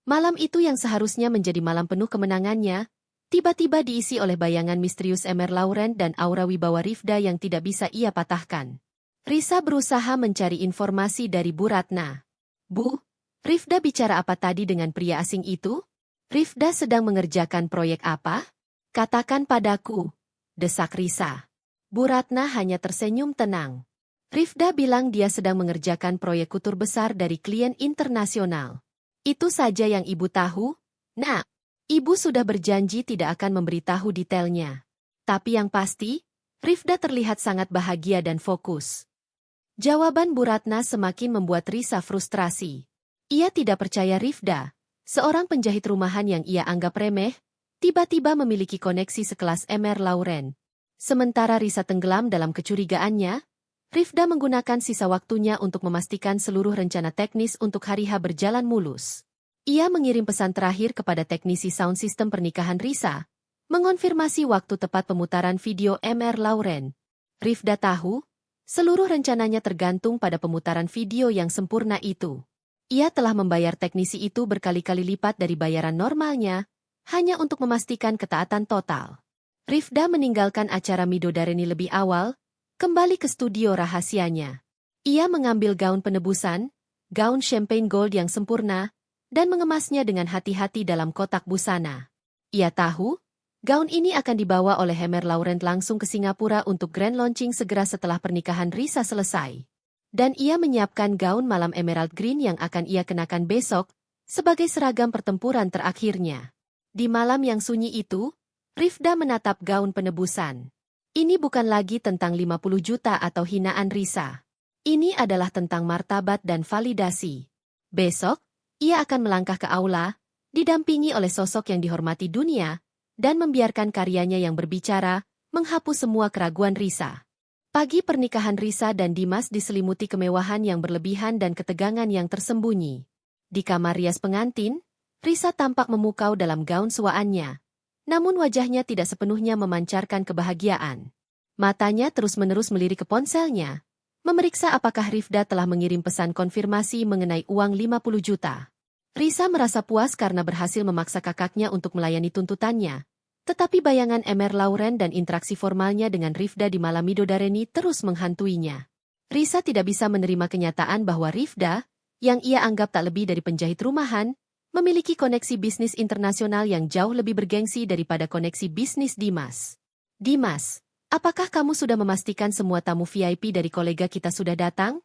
Malam itu yang seharusnya menjadi malam penuh kemenangannya, tiba-tiba diisi oleh bayangan misterius Emer Laurent dan aura wibawa Rifda yang tidak bisa ia patahkan. Risa berusaha mencari informasi dari Bu Ratna. Bu, Rifda bicara apa tadi dengan pria asing itu? Rifda sedang mengerjakan proyek apa? Katakan padaku, desak Risa. Bu Ratna hanya tersenyum tenang. Rifda bilang dia sedang mengerjakan proyek kutur besar dari klien internasional. Itu saja yang ibu tahu? Nah, ibu sudah berjanji tidak akan memberitahu detailnya. Tapi yang pasti, Rifda terlihat sangat bahagia dan fokus. Jawaban Bu Ratna semakin membuat Risa frustrasi. Ia tidak percaya Rifda, seorang penjahit rumahan yang ia anggap remeh, tiba-tiba memiliki koneksi sekelas Emer Laurent. Sementara Risa tenggelam dalam kecurigaannya, Rifda menggunakan sisa waktunya untuk memastikan seluruh rencana teknis untuk hari H berjalan mulus. Ia mengirim pesan terakhir kepada teknisi sound system pernikahan Risa, mengonfirmasi waktu tepat pemutaran video Emer Laurent. Rifda tahu, seluruh rencananya tergantung pada pemutaran video yang sempurna itu. Ia telah membayar teknisi itu berkali-kali lipat dari bayaran normalnya, hanya untuk memastikan ketaatan total. Rifda meninggalkan acara Midodareni lebih awal, kembali ke studio rahasianya. Ia mengambil gaun penebusan, gaun champagne gold yang sempurna, dan mengemasnya dengan hati-hati dalam kotak busana. Ia tahu, gaun ini akan dibawa oleh Emer Laurent langsung ke Singapura untuk grand launching segera setelah pernikahan Risa selesai. Dan ia menyiapkan gaun malam emerald green yang akan ia kenakan besok, sebagai seragam pertempuran terakhirnya. Di malam yang sunyi itu, Rifda menatap gaun penebusan. Ini bukan lagi tentang 50 juta atau hinaan Risa. Ini adalah tentang martabat dan validasi. Besok, ia akan melangkah ke aula, didampingi oleh sosok yang dihormati dunia, dan membiarkan karyanya yang berbicara, menghapus semua keraguan Risa. Pagi pernikahan Risa dan Dimas diselimuti kemewahan yang berlebihan dan ketegangan yang tersembunyi. Di kamar rias pengantin, Risa tampak memukau dalam gaun suaannya. Namun wajahnya tidak sepenuhnya memancarkan kebahagiaan. Matanya terus-menerus melirik ke ponselnya, memeriksa apakah Rifda telah mengirim pesan konfirmasi mengenai uang 50 juta. Risa merasa puas karena berhasil memaksa kakaknya untuk melayani tuntutannya. Tetapi bayangan Emer Laurent dan interaksi formalnya dengan Rifda di malam Midodareni terus menghantuinya. Risa tidak bisa menerima kenyataan bahwa Rifda, yang ia anggap tak lebih dari penjahit rumahan, memiliki koneksi bisnis internasional yang jauh lebih bergengsi daripada koneksi bisnis Dimas. Dimas, apakah kamu sudah memastikan semua tamu VIP dari kolega kita sudah datang?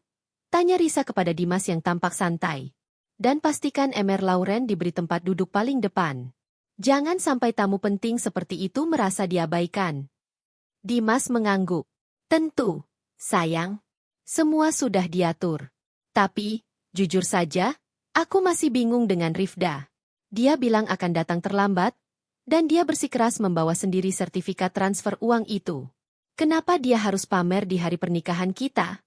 Tanya Risa kepada Dimas yang tampak santai. Dan pastikan Emer Lauren diberi tempat duduk paling depan. Jangan sampai tamu penting seperti itu merasa diabaikan. Dimas mengangguk. Tentu, sayang. Semua sudah diatur. Tapi, jujur saja, aku masih bingung dengan Rifda. Dia bilang akan datang terlambat, dan dia bersikeras membawa sendiri sertifikat transfer uang itu. Kenapa dia harus pamer di hari pernikahan kita?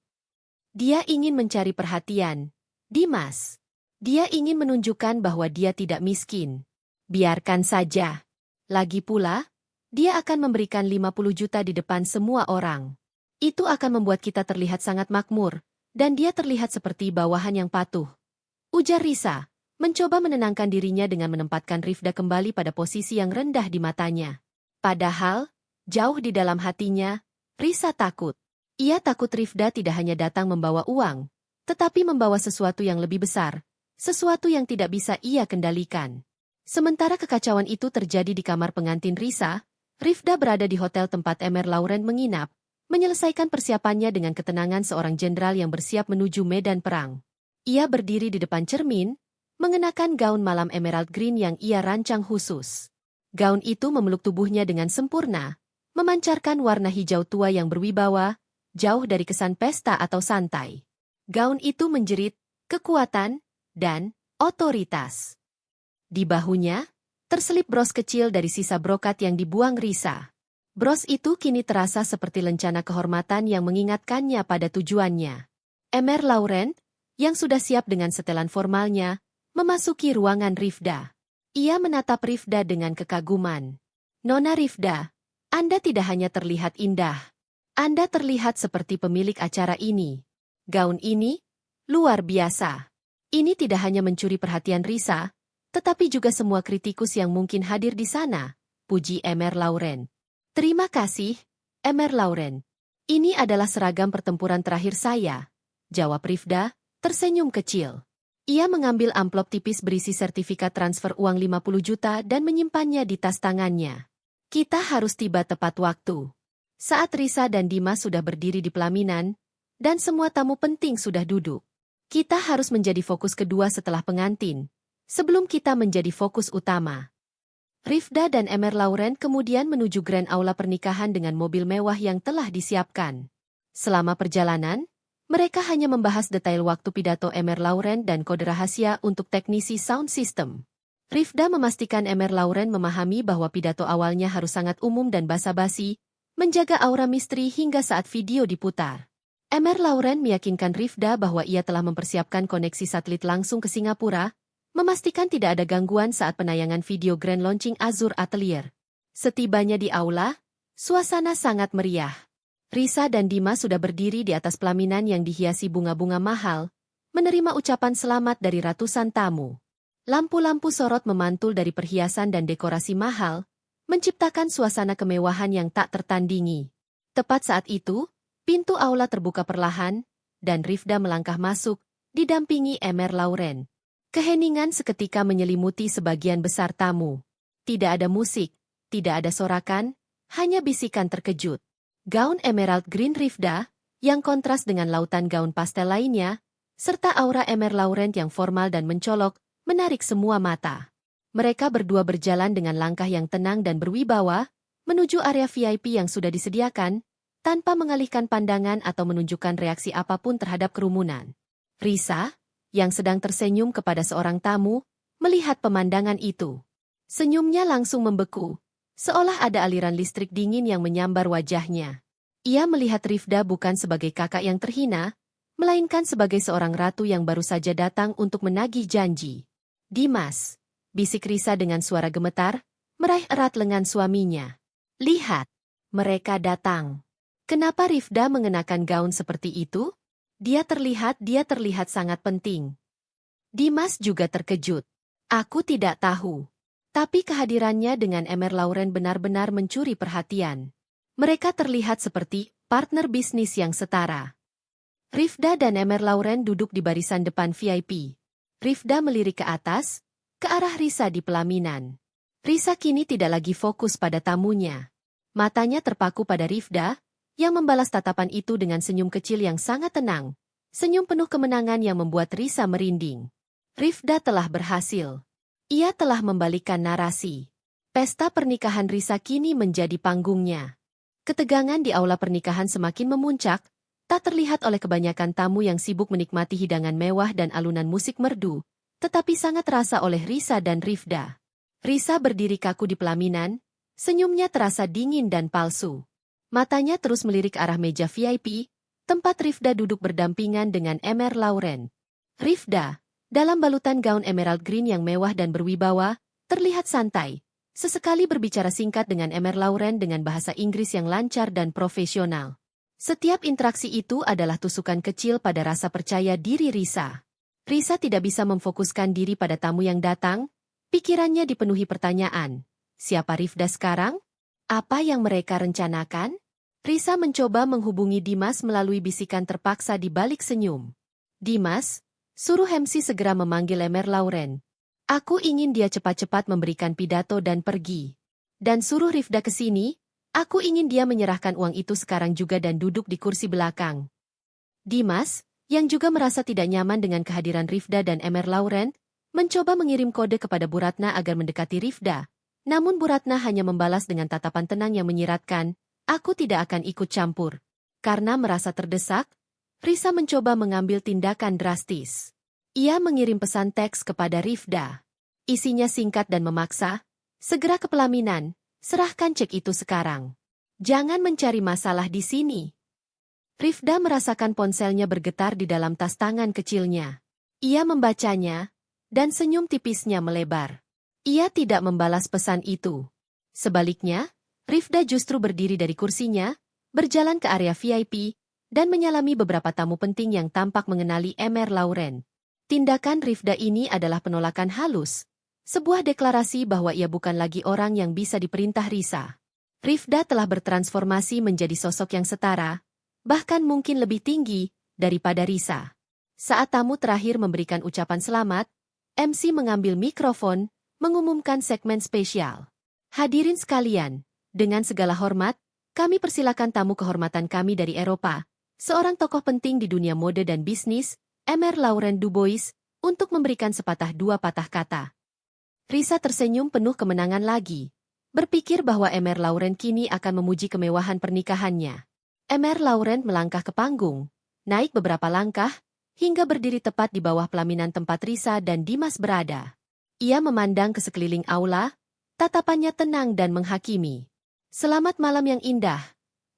Dia ingin mencari perhatian. Dimas. Dia ingin menunjukkan bahwa dia tidak miskin. Biarkan saja. Lagi pula, dia akan memberikan 50 juta di depan semua orang. Itu akan membuat kita terlihat sangat makmur, dan dia terlihat seperti bawahan yang patuh. Ujar Risa, mencoba menenangkan dirinya dengan menempatkan Rifda kembali pada posisi yang rendah di matanya. Padahal, jauh di dalam hatinya, Risa takut. Ia takut Rifda tidak hanya datang membawa uang, tetapi membawa sesuatu yang lebih besar, sesuatu yang tidak bisa ia kendalikan. Sementara kekacauan itu terjadi di kamar pengantin Risa, Rifda berada di hotel tempat Emer Lauren menginap, menyelesaikan persiapannya dengan ketenangan seorang jenderal yang bersiap menuju medan perang. Ia berdiri di depan cermin, mengenakan gaun malam emerald green yang ia rancang khusus. Gaun itu memeluk tubuhnya dengan sempurna, memancarkan warna hijau tua yang berwibawa, jauh dari kesan pesta atau santai. Gaun itu menjerit kekuatan dan otoritas. Di bahunya, terselip bros kecil dari sisa brokat yang dibuang Risa. Bros itu kini terasa seperti lencana kehormatan yang mengingatkannya pada tujuannya. Emer Lauren, yang sudah siap dengan setelan formalnya, memasuki ruangan Rifda. Ia menatap Rifda dengan kekaguman. Nona Rifda, Anda tidak hanya terlihat indah. Anda terlihat seperti pemilik acara ini. Gaun ini, luar biasa. Ini tidak hanya mencuri perhatian Risa, tetapi juga semua kritikus yang mungkin hadir di sana, puji Emer Lauren. Terima kasih, Emer Lauren. Ini adalah seragam pertempuran terakhir saya, jawab Rifda, tersenyum kecil. Ia mengambil amplop tipis berisi sertifikat transfer uang 50 juta dan menyimpannya di tas tangannya. Kita harus tiba tepat waktu. Saat Risa dan Dimas sudah berdiri di pelaminan, dan semua tamu penting sudah duduk. Kita harus menjadi fokus kedua setelah pengantin, sebelum kita menjadi fokus utama. Rifda dan Emer Lauren kemudian menuju grand aula pernikahan dengan mobil mewah yang telah disiapkan. Selama perjalanan, mereka hanya membahas detail waktu pidato Emer Lauren dan kode rahasia untuk teknisi sound system. Rifda memastikan Emer Lauren memahami bahwa pidato awalnya harus sangat umum dan basa-basi, menjaga aura misteri hingga saat video diputar. Emer Lauren meyakinkan Rifda bahwa ia telah mempersiapkan koneksi satelit langsung ke Singapura, memastikan tidak ada gangguan saat penayangan video Grand Launching Azure Atelier. Setibanya di aula, suasana sangat meriah. Risa dan Dimas sudah berdiri di atas pelaminan yang dihiasi bunga-bunga mahal, menerima ucapan selamat dari ratusan tamu. Lampu-lampu sorot memantul dari perhiasan dan dekorasi mahal, menciptakan suasana kemewahan yang tak tertandingi. Tepat saat itu, pintu aula terbuka perlahan, dan Rifda melangkah masuk, didampingi Emer Lauren. Keheningan seketika menyelimuti sebagian besar tamu. Tidak ada musik, tidak ada sorakan, hanya bisikan terkejut. Gaun emerald green Rifda, yang kontras dengan lautan gaun pastel lainnya, serta aura Emer Lauren yang formal dan mencolok, menarik semua mata. Mereka berdua berjalan dengan langkah yang tenang dan berwibawa, menuju area VIP yang sudah disediakan, tanpa mengalihkan pandangan atau menunjukkan reaksi apapun terhadap kerumunan. Risa, yang sedang tersenyum kepada seorang tamu, melihat pemandangan itu. Senyumnya langsung membeku, seolah ada aliran listrik dingin yang menyambar wajahnya. Ia melihat Rifda bukan sebagai kakak yang terhina, melainkan sebagai seorang ratu yang baru saja datang untuk menagih janji. Dimas, bisik Risa dengan suara gemetar, meraih erat lengan suaminya. Lihat, mereka datang. Kenapa Rifda mengenakan gaun seperti itu? Dia terlihat sangat penting. Dimas juga terkejut. Aku tidak tahu. Tapi kehadirannya dengan Emer Lauren benar-benar mencuri perhatian. Mereka terlihat seperti partner bisnis yang setara. Rifda dan Emer Lauren duduk di barisan depan VIP. Rifda melirik ke atas, ke arah Risa di pelaminan. Risa kini tidak lagi fokus pada tamunya. Matanya terpaku pada Rifda, yang membalas tatapan itu dengan senyum kecil yang sangat tenang. Senyum penuh kemenangan yang membuat Risa merinding. Rifda telah berhasil. Ia telah membalikkan narasi. Pesta pernikahan Risa kini menjadi panggungnya. Ketegangan di aula pernikahan semakin memuncak, tak terlihat oleh kebanyakan tamu yang sibuk menikmati hidangan mewah dan alunan musik merdu, tetapi sangat terasa oleh Risa dan Rifda. Risa berdiri kaku di pelaminan, senyumnya terasa dingin dan palsu. Matanya terus melirik arah meja VIP, tempat Rifda duduk berdampingan dengan Emer Lauren. Rifda, dalam balutan gaun emerald green yang mewah dan berwibawa, terlihat santai. Sesekali berbicara singkat dengan Emer Lauren dengan bahasa Inggris yang lancar dan profesional. Setiap interaksi itu adalah tusukan kecil pada rasa percaya diri Risa. Risa tidak bisa memfokuskan diri pada tamu yang datang, pikirannya dipenuhi pertanyaan. Siapa Rifda sekarang? Apa yang mereka rencanakan? Risa mencoba menghubungi Dimas melalui bisikan terpaksa di balik senyum. Dimas, suruh MC segera memanggil Emer Lauren. Aku ingin dia cepat-cepat memberikan pidato dan pergi. Dan suruh Rifda ke sini, aku ingin dia menyerahkan uang itu sekarang juga dan duduk di kursi belakang. Dimas, yang juga merasa tidak nyaman dengan kehadiran Rifda dan Emer Lauren, mencoba mengirim kode kepada Bu Ratna agar mendekati Rifda. Namun Bu Ratna hanya membalas dengan tatapan tenang yang menyiratkan, aku tidak akan ikut campur. Karena merasa terdesak, Risa mencoba mengambil tindakan drastis. Ia mengirim pesan teks kepada Rifda. Isinya singkat dan memaksa, segera ke pelaminan, serahkan cek itu sekarang. Jangan mencari masalah di sini. Rifda merasakan ponselnya bergetar di dalam tas tangan kecilnya. Ia membacanya, dan senyum tipisnya melebar. Ia tidak membalas pesan itu. Sebaliknya, Rifda justru berdiri dari kursinya, berjalan ke area VIP, dan menyalami beberapa tamu penting yang tampak mengenali Emer Lauren. Tindakan Rifda ini adalah penolakan halus, sebuah deklarasi bahwa ia bukan lagi orang yang bisa diperintah Risa. Rifda telah bertransformasi menjadi sosok yang setara, bahkan mungkin lebih tinggi daripada Risa. Saat tamu terakhir memberikan ucapan selamat, MC mengambil mikrofon, mengumumkan segmen spesial. Hadirin sekalian, dengan segala hormat, kami persilakan tamu kehormatan kami dari Eropa, seorang tokoh penting di dunia mode dan bisnis, Emer Lauren Dubois, untuk memberikan sepatah dua patah kata. Risa tersenyum penuh kemenangan lagi, berpikir bahwa Emer Lauren kini akan memuji kemewahan pernikahannya. Emer Lauren melangkah ke panggung, naik beberapa langkah, hingga berdiri tepat di bawah pelaminan tempat Risa dan Dimas berada. Ia memandang ke sekeliling aula, tatapannya tenang dan menghakimi. Selamat malam yang indah.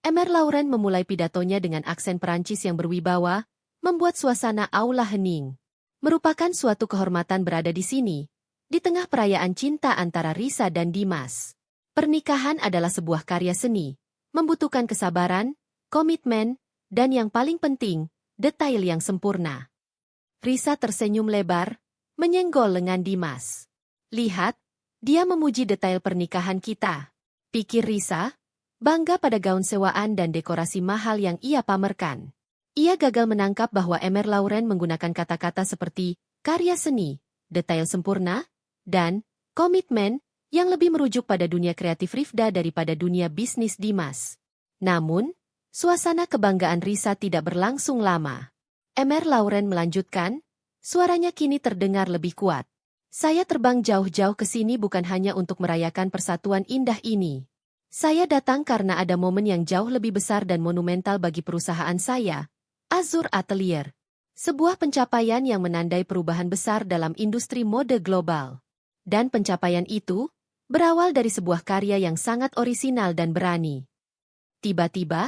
Emer Lauren memulai pidatonya dengan aksen Perancis yang berwibawa, membuat suasana aula hening. Merupakan suatu kehormatan berada di sini, di tengah perayaan cinta antara Risa dan Dimas. Pernikahan adalah sebuah karya seni, membutuhkan kesabaran, komitmen, dan yang paling penting, detail yang sempurna. Risa tersenyum lebar, menyenggol lengan Dimas. Lihat, dia memuji detail pernikahan kita. Pikir Risa, bangga pada gaun sewaan dan dekorasi mahal yang ia pamerkan. Ia gagal menangkap bahwa Emer Lauren menggunakan kata-kata seperti karya seni, detail sempurna, dan komitmen yang lebih merujuk pada dunia kreatif Rifda daripada dunia bisnis Dimas. Namun, suasana kebanggaan Risa tidak berlangsung lama. Emer Lauren melanjutkan, suaranya kini terdengar lebih kuat. Saya terbang jauh-jauh ke sini bukan hanya untuk merayakan persatuan indah ini. Saya datang karena ada momen yang jauh lebih besar dan monumental bagi perusahaan saya, Azur Atelier. Sebuah pencapaian yang menandai perubahan besar dalam industri mode global. Dan pencapaian itu berawal dari sebuah karya yang sangat orisinal dan berani. Tiba-tiba,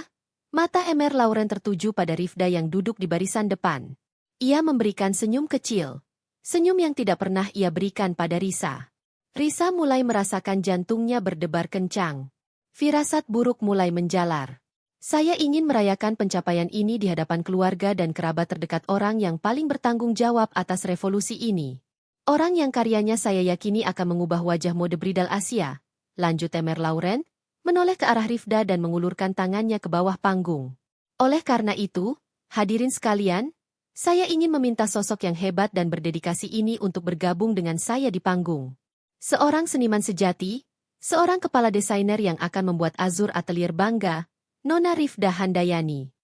mata Emer Lauren tertuju pada Rifda yang duduk di barisan depan. Ia memberikan senyum kecil, senyum yang tidak pernah ia berikan pada Risa. Risa mulai merasakan jantungnya berdebar kencang. Firasat buruk mulai menjalar. Saya ingin merayakan pencapaian ini di hadapan keluarga dan kerabat terdekat orang yang paling bertanggung jawab atas revolusi ini. Orang yang karyanya saya yakini akan mengubah wajah mode bridal Asia, lanjut Emer Lauren, menoleh ke arah Rifda dan mengulurkan tangannya ke bawah panggung. Oleh karena itu, Hadirin sekalian, saya ingin meminta sosok yang hebat dan berdedikasi ini untuk bergabung dengan saya di panggung. Seorang seniman sejati, seorang kepala desainer yang akan membuat Azur Atelier bangga, Nona Rifda Handayani.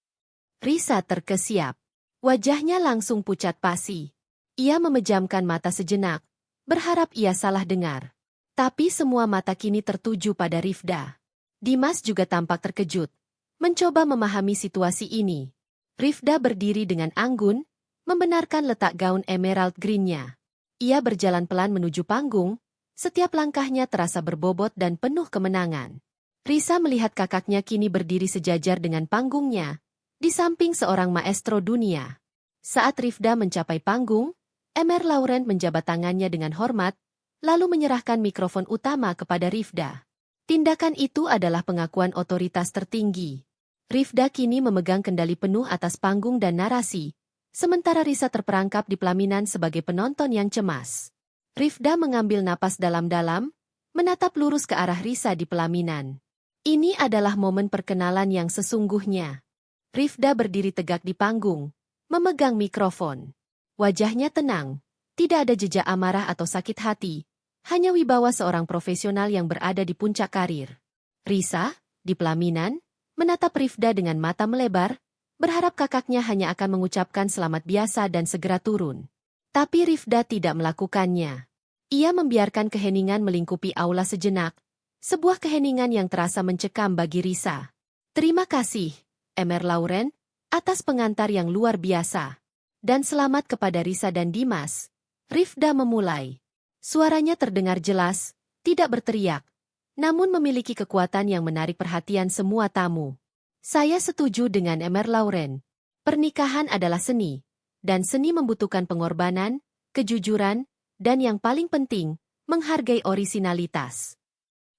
Risa terkesiap. Wajahnya langsung pucat pasi. Ia memejamkan mata sejenak, berharap ia salah dengar. Tapi semua mata kini tertuju pada Rifda. Dimas juga tampak terkejut, mencoba memahami situasi ini. Rifda berdiri dengan anggun, membenarkan letak gaun emerald green-nya. Ia berjalan pelan menuju panggung, setiap langkahnya terasa berbobot dan penuh kemenangan. Risa melihat kakaknya kini berdiri sejajar dengan panggungnya, di samping seorang maestro dunia. Saat Rifda mencapai panggung, Emer Laurent menjabat tangannya dengan hormat, lalu menyerahkan mikrofon utama kepada Rifda. Tindakan itu adalah pengakuan otoritas tertinggi. Rifda kini memegang kendali penuh atas panggung dan narasi, sementara Risa terperangkap di pelaminan sebagai penonton yang cemas. Rifda mengambil napas dalam-dalam, menatap lurus ke arah Risa di pelaminan. Ini adalah momen perkenalan yang sesungguhnya. Rifda berdiri tegak di panggung, memegang mikrofon. Wajahnya tenang, tidak ada jejak amarah atau sakit hati, hanya wibawa seorang profesional yang berada di puncak karir. Risa, di pelaminan, menatap Rifda dengan mata melebar, berharap kakaknya hanya akan mengucapkan selamat biasa dan segera turun. Tapi Rifda tidak melakukannya. Ia membiarkan keheningan melingkupi aula sejenak, sebuah keheningan yang terasa mencekam bagi Risa. Terima kasih, Emer Laurent, atas pengantar yang luar biasa. Dan selamat kepada Risa dan Dimas. Rifda memulai. Suaranya terdengar jelas, tidak berteriak, namun memiliki kekuatan yang menarik perhatian semua tamu. Saya setuju dengan Emer Laurent. Pernikahan adalah seni, dan seni membutuhkan pengorbanan, kejujuran, dan yang paling penting, menghargai orisinalitas.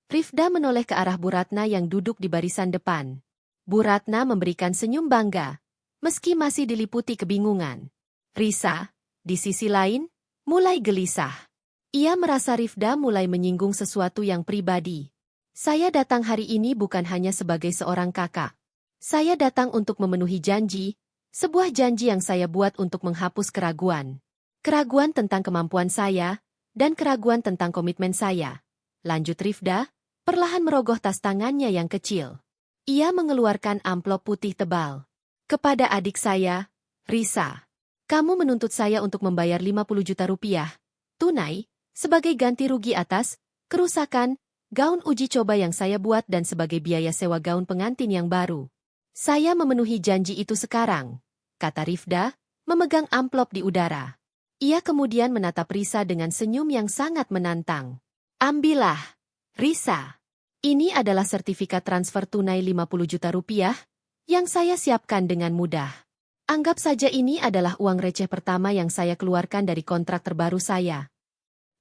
Rifda menoleh ke arah Bu Ratna yang duduk di barisan depan. Bu Ratna memberikan senyum bangga, meski masih diliputi kebingungan. Risa, di sisi lain, mulai gelisah. Ia merasa Rifda mulai menyinggung sesuatu yang pribadi. Saya datang hari ini bukan hanya sebagai seorang kakak. Saya datang untuk memenuhi janji, sebuah janji yang saya buat untuk menghapus keraguan. Keraguan tentang kemampuan saya, dan keraguan tentang komitmen saya. Lanjut Rifda, perlahan merogoh tas tangannya yang kecil. Ia mengeluarkan amplop putih tebal. Kepada adik saya, Risa. Kamu menuntut saya untuk membayar 50 juta rupiah, tunai, sebagai ganti rugi atas kerusakan gaun uji coba yang saya buat dan sebagai biaya sewa gaun pengantin yang baru. Saya memenuhi janji itu sekarang, kata Rifda, memegang amplop di udara. Ia kemudian menatap Risa dengan senyum yang sangat menantang. Ambillah, Risa. Ini adalah sertifikat transfer tunai 50 juta rupiah yang saya siapkan dengan mudah. Anggap saja ini adalah uang receh pertama yang saya keluarkan dari kontrak terbaru saya.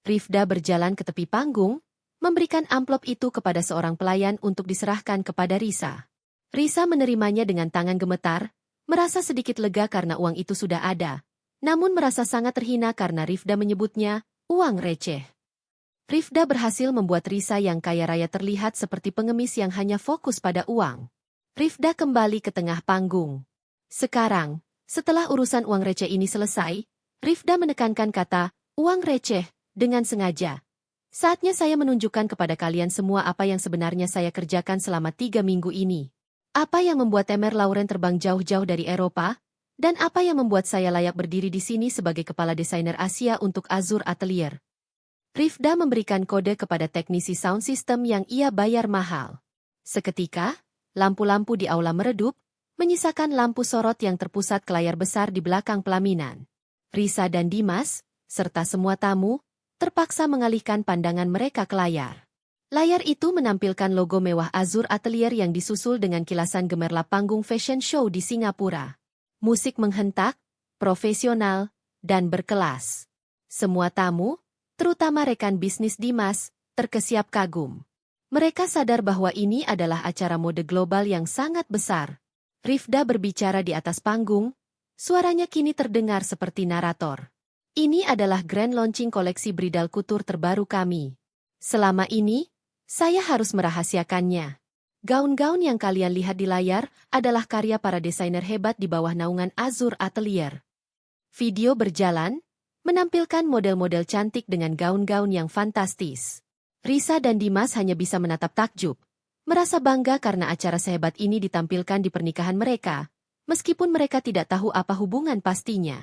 Rifda berjalan ke tepi panggung, memberikan amplop itu kepada seorang pelayan untuk diserahkan kepada Risa. Risa menerimanya dengan tangan gemetar, merasa sedikit lega karena uang itu sudah ada, namun merasa sangat terhina karena Rifda menyebutnya uang receh. Rifda berhasil membuat Risa yang kaya raya terlihat seperti pengemis yang hanya fokus pada uang. Rifda kembali ke tengah panggung. Sekarang, setelah urusan uang receh ini selesai, Rifda menekankan kata, uang receh, dengan sengaja. Saatnya saya menunjukkan kepada kalian semua apa yang sebenarnya saya kerjakan selama 3 minggu ini. Apa yang membuat Emer Laurent terbang jauh-jauh dari Eropa, dan apa yang membuat saya layak berdiri di sini sebagai kepala desainer Asia untuk Azur Atelier. Rifda memberikan kode kepada teknisi sound system yang ia bayar mahal. Seketika, lampu-lampu di aula meredup, menyisakan lampu sorot yang terpusat ke layar besar di belakang pelaminan. Risa dan Dimas, serta semua tamu, terpaksa mengalihkan pandangan mereka ke layar. Layar itu menampilkan logo mewah Azur Atelier yang disusul dengan kilasan gemerlap panggung fashion show di Singapura. Musik menghentak, profesional, dan berkelas. Semua tamu, terutama rekan bisnis Dimas, terkesiap kagum. Mereka sadar bahwa ini adalah acara mode global yang sangat besar. Rifda berbicara di atas panggung, suaranya kini terdengar seperti narator. Ini adalah grand launching koleksi bridal couture terbaru kami. Selama ini, saya harus merahasiakannya. Gaun-gaun yang kalian lihat di layar adalah karya para desainer hebat di bawah naungan Azur Atelier. Video berjalan, menampilkan model-model cantik dengan gaun-gaun yang fantastis. Risa dan Dimas hanya bisa menatap takjub, merasa bangga karena acara sehebat ini ditampilkan di pernikahan mereka, meskipun mereka tidak tahu apa hubungan pastinya.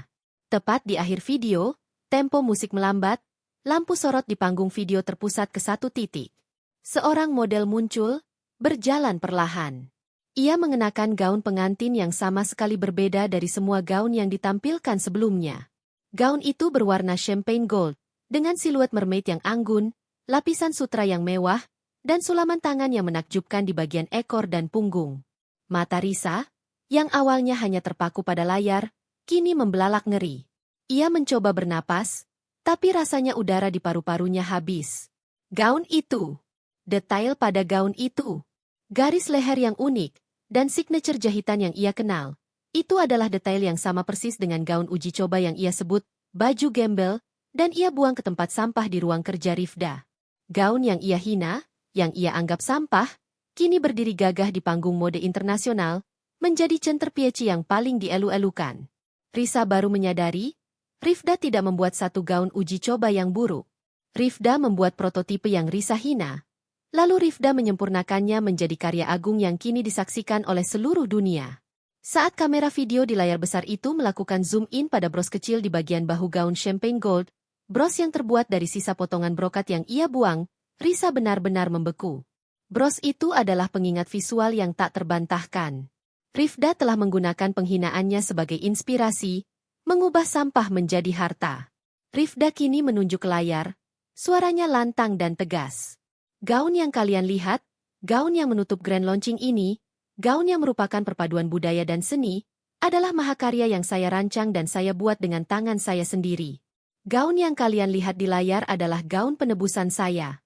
Tepat di akhir video, tempo musik melambat, lampu sorot di panggung video terpusat ke satu titik. Seorang model muncul, berjalan perlahan. Ia mengenakan gaun pengantin yang sama sekali berbeda dari semua gaun yang ditampilkan sebelumnya. Gaun itu berwarna champagne gold, dengan siluet mermaid yang anggun, lapisan sutra yang mewah, dan sulaman tangan yang menakjubkan di bagian ekor dan punggung. Mata Risa, yang awalnya hanya terpaku pada layar, kini membelalak ngeri. Ia mencoba bernapas, tapi rasanya udara di paru-parunya habis. Gaun itu. Detail pada gaun itu. Garis leher yang unik, dan signature jahitan yang ia kenal. Itu adalah detail yang sama persis dengan gaun uji coba yang ia sebut, baju gembel, dan ia buang ke tempat sampah di ruang kerja Rifda. Gaun yang ia hina, yang ia anggap sampah, kini berdiri gagah di panggung mode internasional, menjadi centerpiece yang paling dielu-elukan. Risa baru menyadari, Rifda tidak membuat satu gaun uji coba yang buruk. Rifda membuat prototipe yang Risa hina. Lalu Rifda menyempurnakannya menjadi karya agung yang kini disaksikan oleh seluruh dunia. Saat kamera video di layar besar itu melakukan zoom in pada bros kecil di bagian bahu gaun champagne gold, bros yang terbuat dari sisa potongan brokat yang ia buang, Risa benar-benar membeku. Bros itu adalah pengingat visual yang tak terbantahkan. Rifda telah menggunakan penghinaannya sebagai inspirasi, mengubah sampah menjadi harta. Rifda kini menunjuk ke layar, suaranya lantang dan tegas. Gaun yang kalian lihat, gaun yang menutup grand launching ini, gaun yang merupakan perpaduan budaya dan seni, adalah mahakarya yang saya rancang dan saya buat dengan tangan saya sendiri. Gaun yang kalian lihat di layar adalah gaun penebusan saya.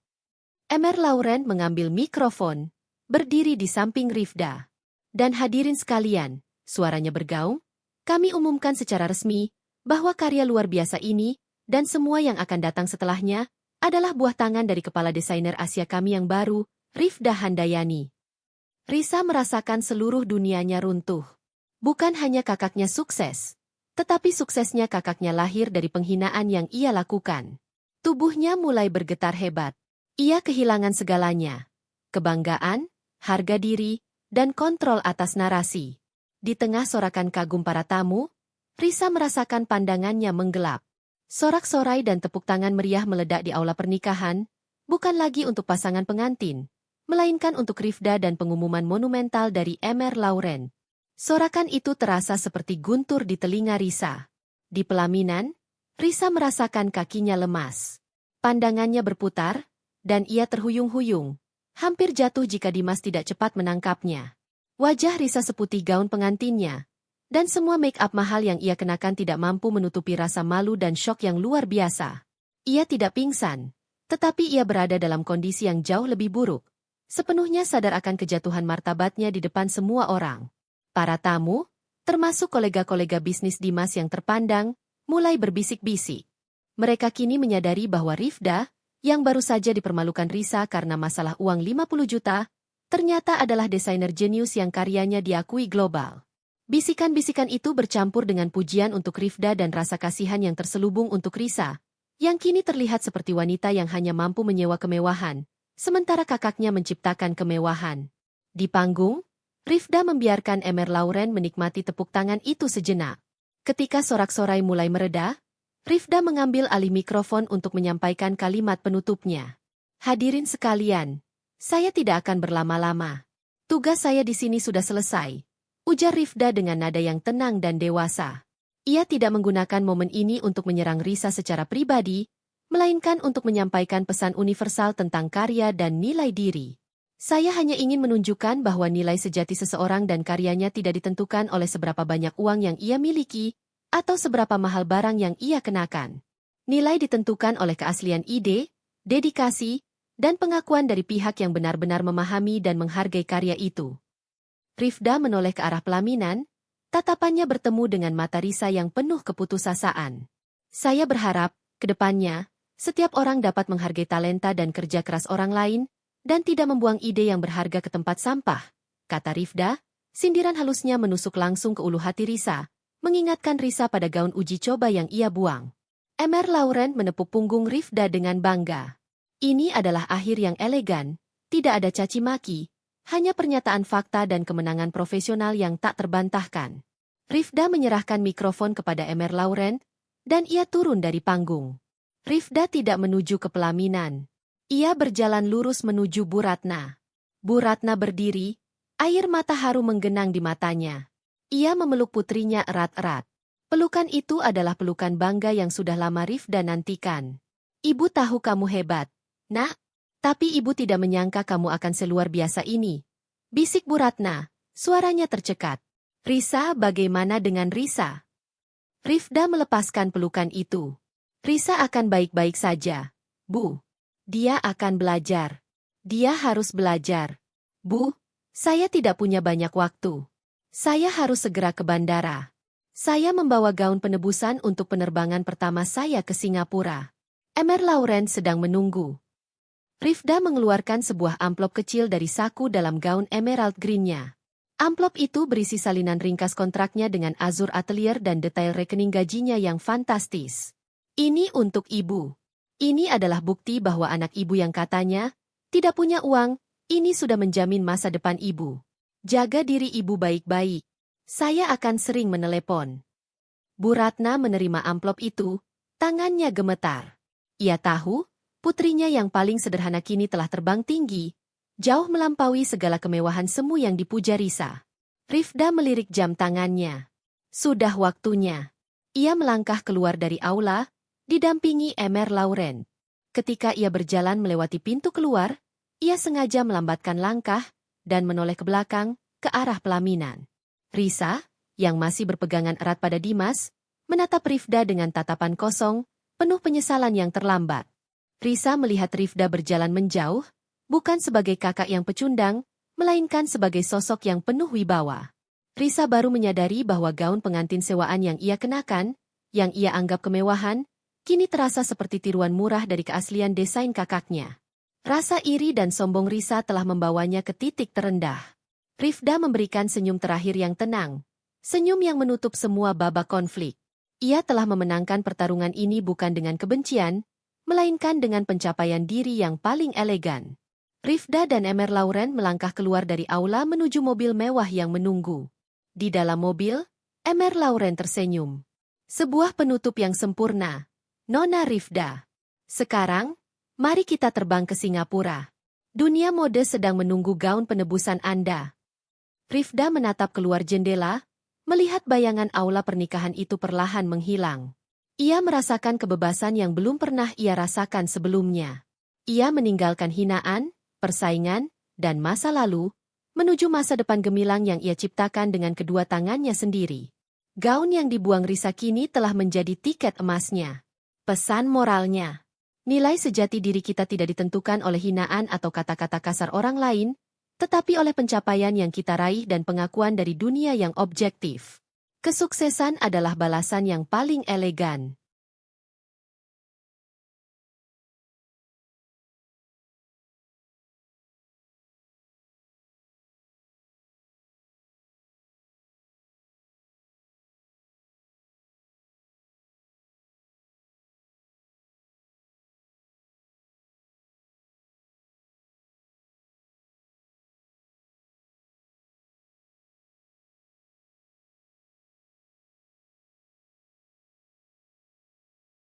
Emer Laurent mengambil mikrofon, berdiri di samping Rifda. Dan hadirin sekalian, suaranya bergaung, kami umumkan secara resmi bahwa karya luar biasa ini, dan semua yang akan datang setelahnya, adalah buah tangan dari kepala desainer Asia kami yang baru, Rifda Handayani. Risa merasakan seluruh dunianya runtuh. Bukan hanya kakaknya sukses, tetapi suksesnya kakaknya lahir dari penghinaan yang ia lakukan. Tubuhnya mulai bergetar hebat. Ia kehilangan segalanya. Kebanggaan, harga diri, dan kontrol atas narasi. Di tengah sorakan kagum para tamu, Risa merasakan pandangannya menggelap. Sorak-sorai dan tepuk tangan meriah meledak di aula pernikahan, bukan lagi untuk pasangan pengantin, melainkan untuk Rifda dan pengumuman monumental dari Emer Laurent. Sorakan itu terasa seperti guntur di telinga Risa. Di pelaminan, Risa merasakan kakinya lemas. Pandangannya berputar, dan ia terhuyung-huyung. Hampir jatuh jika Dimas tidak cepat menangkapnya. Wajah Risa seputih gaun pengantinnya, dan semua make-up mahal yang ia kenakan tidak mampu menutupi rasa malu dan syok yang luar biasa. Ia tidak pingsan, tetapi ia berada dalam kondisi yang jauh lebih buruk. Sepenuhnya sadar akan kejatuhan martabatnya di depan semua orang. Para tamu, termasuk kolega-kolega bisnis Dimas yang terpandang, mulai berbisik-bisik. Mereka kini menyadari bahwa Rifda, yang baru saja dipermalukan Risa karena masalah uang 50 juta, ternyata adalah desainer jenius yang karyanya diakui global. Bisikan-bisikan itu bercampur dengan pujian untuk Rifda dan rasa kasihan yang terselubung untuk Risa, yang kini terlihat seperti wanita yang hanya mampu menyewa kemewahan, sementara kakaknya menciptakan kemewahan. Di panggung, Rifda membiarkan Emer Laurent menikmati tepuk tangan itu sejenak. Ketika sorak-sorai mulai mereda, Rifda mengambil alih mikrofon untuk menyampaikan kalimat penutupnya. Hadirin sekalian, saya tidak akan berlama-lama. Tugas saya di sini sudah selesai, ujar Rifda dengan nada yang tenang dan dewasa. Ia tidak menggunakan momen ini untuk menyerang Risa secara pribadi, melainkan untuk menyampaikan pesan universal tentang karya dan nilai diri. Saya hanya ingin menunjukkan bahwa nilai sejati seseorang dan karyanya tidak ditentukan oleh seberapa banyak uang yang ia miliki, atau seberapa mahal barang yang ia kenakan. Nilai ditentukan oleh keaslian ide, dedikasi, dan pengakuan dari pihak yang benar-benar memahami dan menghargai karya itu. Rifda menoleh ke arah pelaminan, tatapannya bertemu dengan mata Risa yang penuh keputusasaan. Saya berharap, ke depannya, setiap orang dapat menghargai talenta dan kerja keras orang lain, dan tidak membuang ide yang berharga ke tempat sampah, kata Rifda. Sindiran halusnya menusuk langsung ke ulu hati Risa, mengingatkan Risa pada gaun uji coba yang ia buang. Emer Laurent menepuk punggung Rifda dengan bangga. Ini adalah akhir yang elegan, tidak ada caci maki, hanya pernyataan fakta dan kemenangan profesional yang tak terbantahkan. Rifda menyerahkan mikrofon kepada Emer Laurent, dan ia turun dari panggung. Rifda tidak menuju ke pelaminan. Ia berjalan lurus menuju Bu Ratna. Bu Ratna berdiri, air mata haru menggenang di matanya. Ia memeluk putrinya erat-erat. Pelukan itu adalah pelukan bangga yang sudah lama Rifda nantikan. Ibu tahu kamu hebat, nak. Tapi ibu tidak menyangka kamu akan seluar biasa ini. Bisik Bu Ratna, suaranya tercekat. Risa, bagaimana dengan Risa? Rifda melepaskan pelukan itu. Risa akan baik-baik saja, Bu. Dia akan belajar. Dia harus belajar. Bu, saya tidak punya banyak waktu. Saya harus segera ke bandara. Saya membawa gaun penebusan untuk penerbangan pertama saya ke Singapura. Emer Laurent sedang menunggu. Rifda mengeluarkan sebuah amplop kecil dari saku dalam gaun emerald green-nya. Amplop itu berisi salinan ringkas kontraknya dengan azur atelier dan detail rekening gajinya yang fantastis. Ini untuk ibu. Ini adalah bukti bahwa anak ibu yang katanya tidak punya uang, ini sudah menjamin masa depan ibu. Jaga diri ibu baik-baik. Saya akan sering menelepon. Bu Ratna menerima amplop itu, tangannya gemetar. Ia tahu, putrinya yang paling sederhana kini telah terbang tinggi, jauh melampaui segala kemewahan semu yang dipuja Risa. Rifda melirik jam tangannya. Sudah waktunya. Ia melangkah keluar dari aula, didampingi Emer Laurent. Ketika ia berjalan melewati pintu keluar, ia sengaja melambatkan langkah dan menoleh ke belakang, ke arah pelaminan. Risa, yang masih berpegangan erat pada Dimas, menatap Rifda dengan tatapan kosong, penuh penyesalan yang terlambat. Risa melihat Rifda berjalan menjauh, bukan sebagai kakak yang pecundang, melainkan sebagai sosok yang penuh wibawa. Risa baru menyadari bahwa gaun pengantin sewaan yang ia kenakan, yang ia anggap kemewahan, kini terasa seperti tiruan murah dari keaslian desain kakaknya. Rasa iri dan sombong Risa telah membawanya ke titik terendah. Rifda memberikan senyum terakhir yang tenang, senyum yang menutup semua babak konflik. Ia telah memenangkan pertarungan ini bukan dengan kebencian, melainkan dengan pencapaian diri yang paling elegan. Rifda dan Emer Laurent melangkah keluar dari aula menuju mobil mewah yang menunggu. Di dalam mobil, Emer Laurent tersenyum. Sebuah penutup yang sempurna. Nona Rifda. Sekarang, mari kita terbang ke Singapura. Dunia mode sedang menunggu gaun penebusan Anda. Rifda menatap keluar jendela, melihat bayangan aula pernikahan itu perlahan menghilang. Ia merasakan kebebasan yang belum pernah ia rasakan sebelumnya. Ia meninggalkan hinaan, persaingan, dan masa lalu, menuju masa depan gemilang yang ia ciptakan dengan kedua tangannya sendiri. Gaun yang dibuang Risa kini telah menjadi tiket emasnya. Pesan moralnya. Nilai sejati diri kita tidak ditentukan oleh hinaan atau kata-kata kasar orang lain, tetapi oleh pencapaian yang kita raih dan pengakuan dari dunia yang objektif. Kesuksesan adalah balasan yang paling elegan.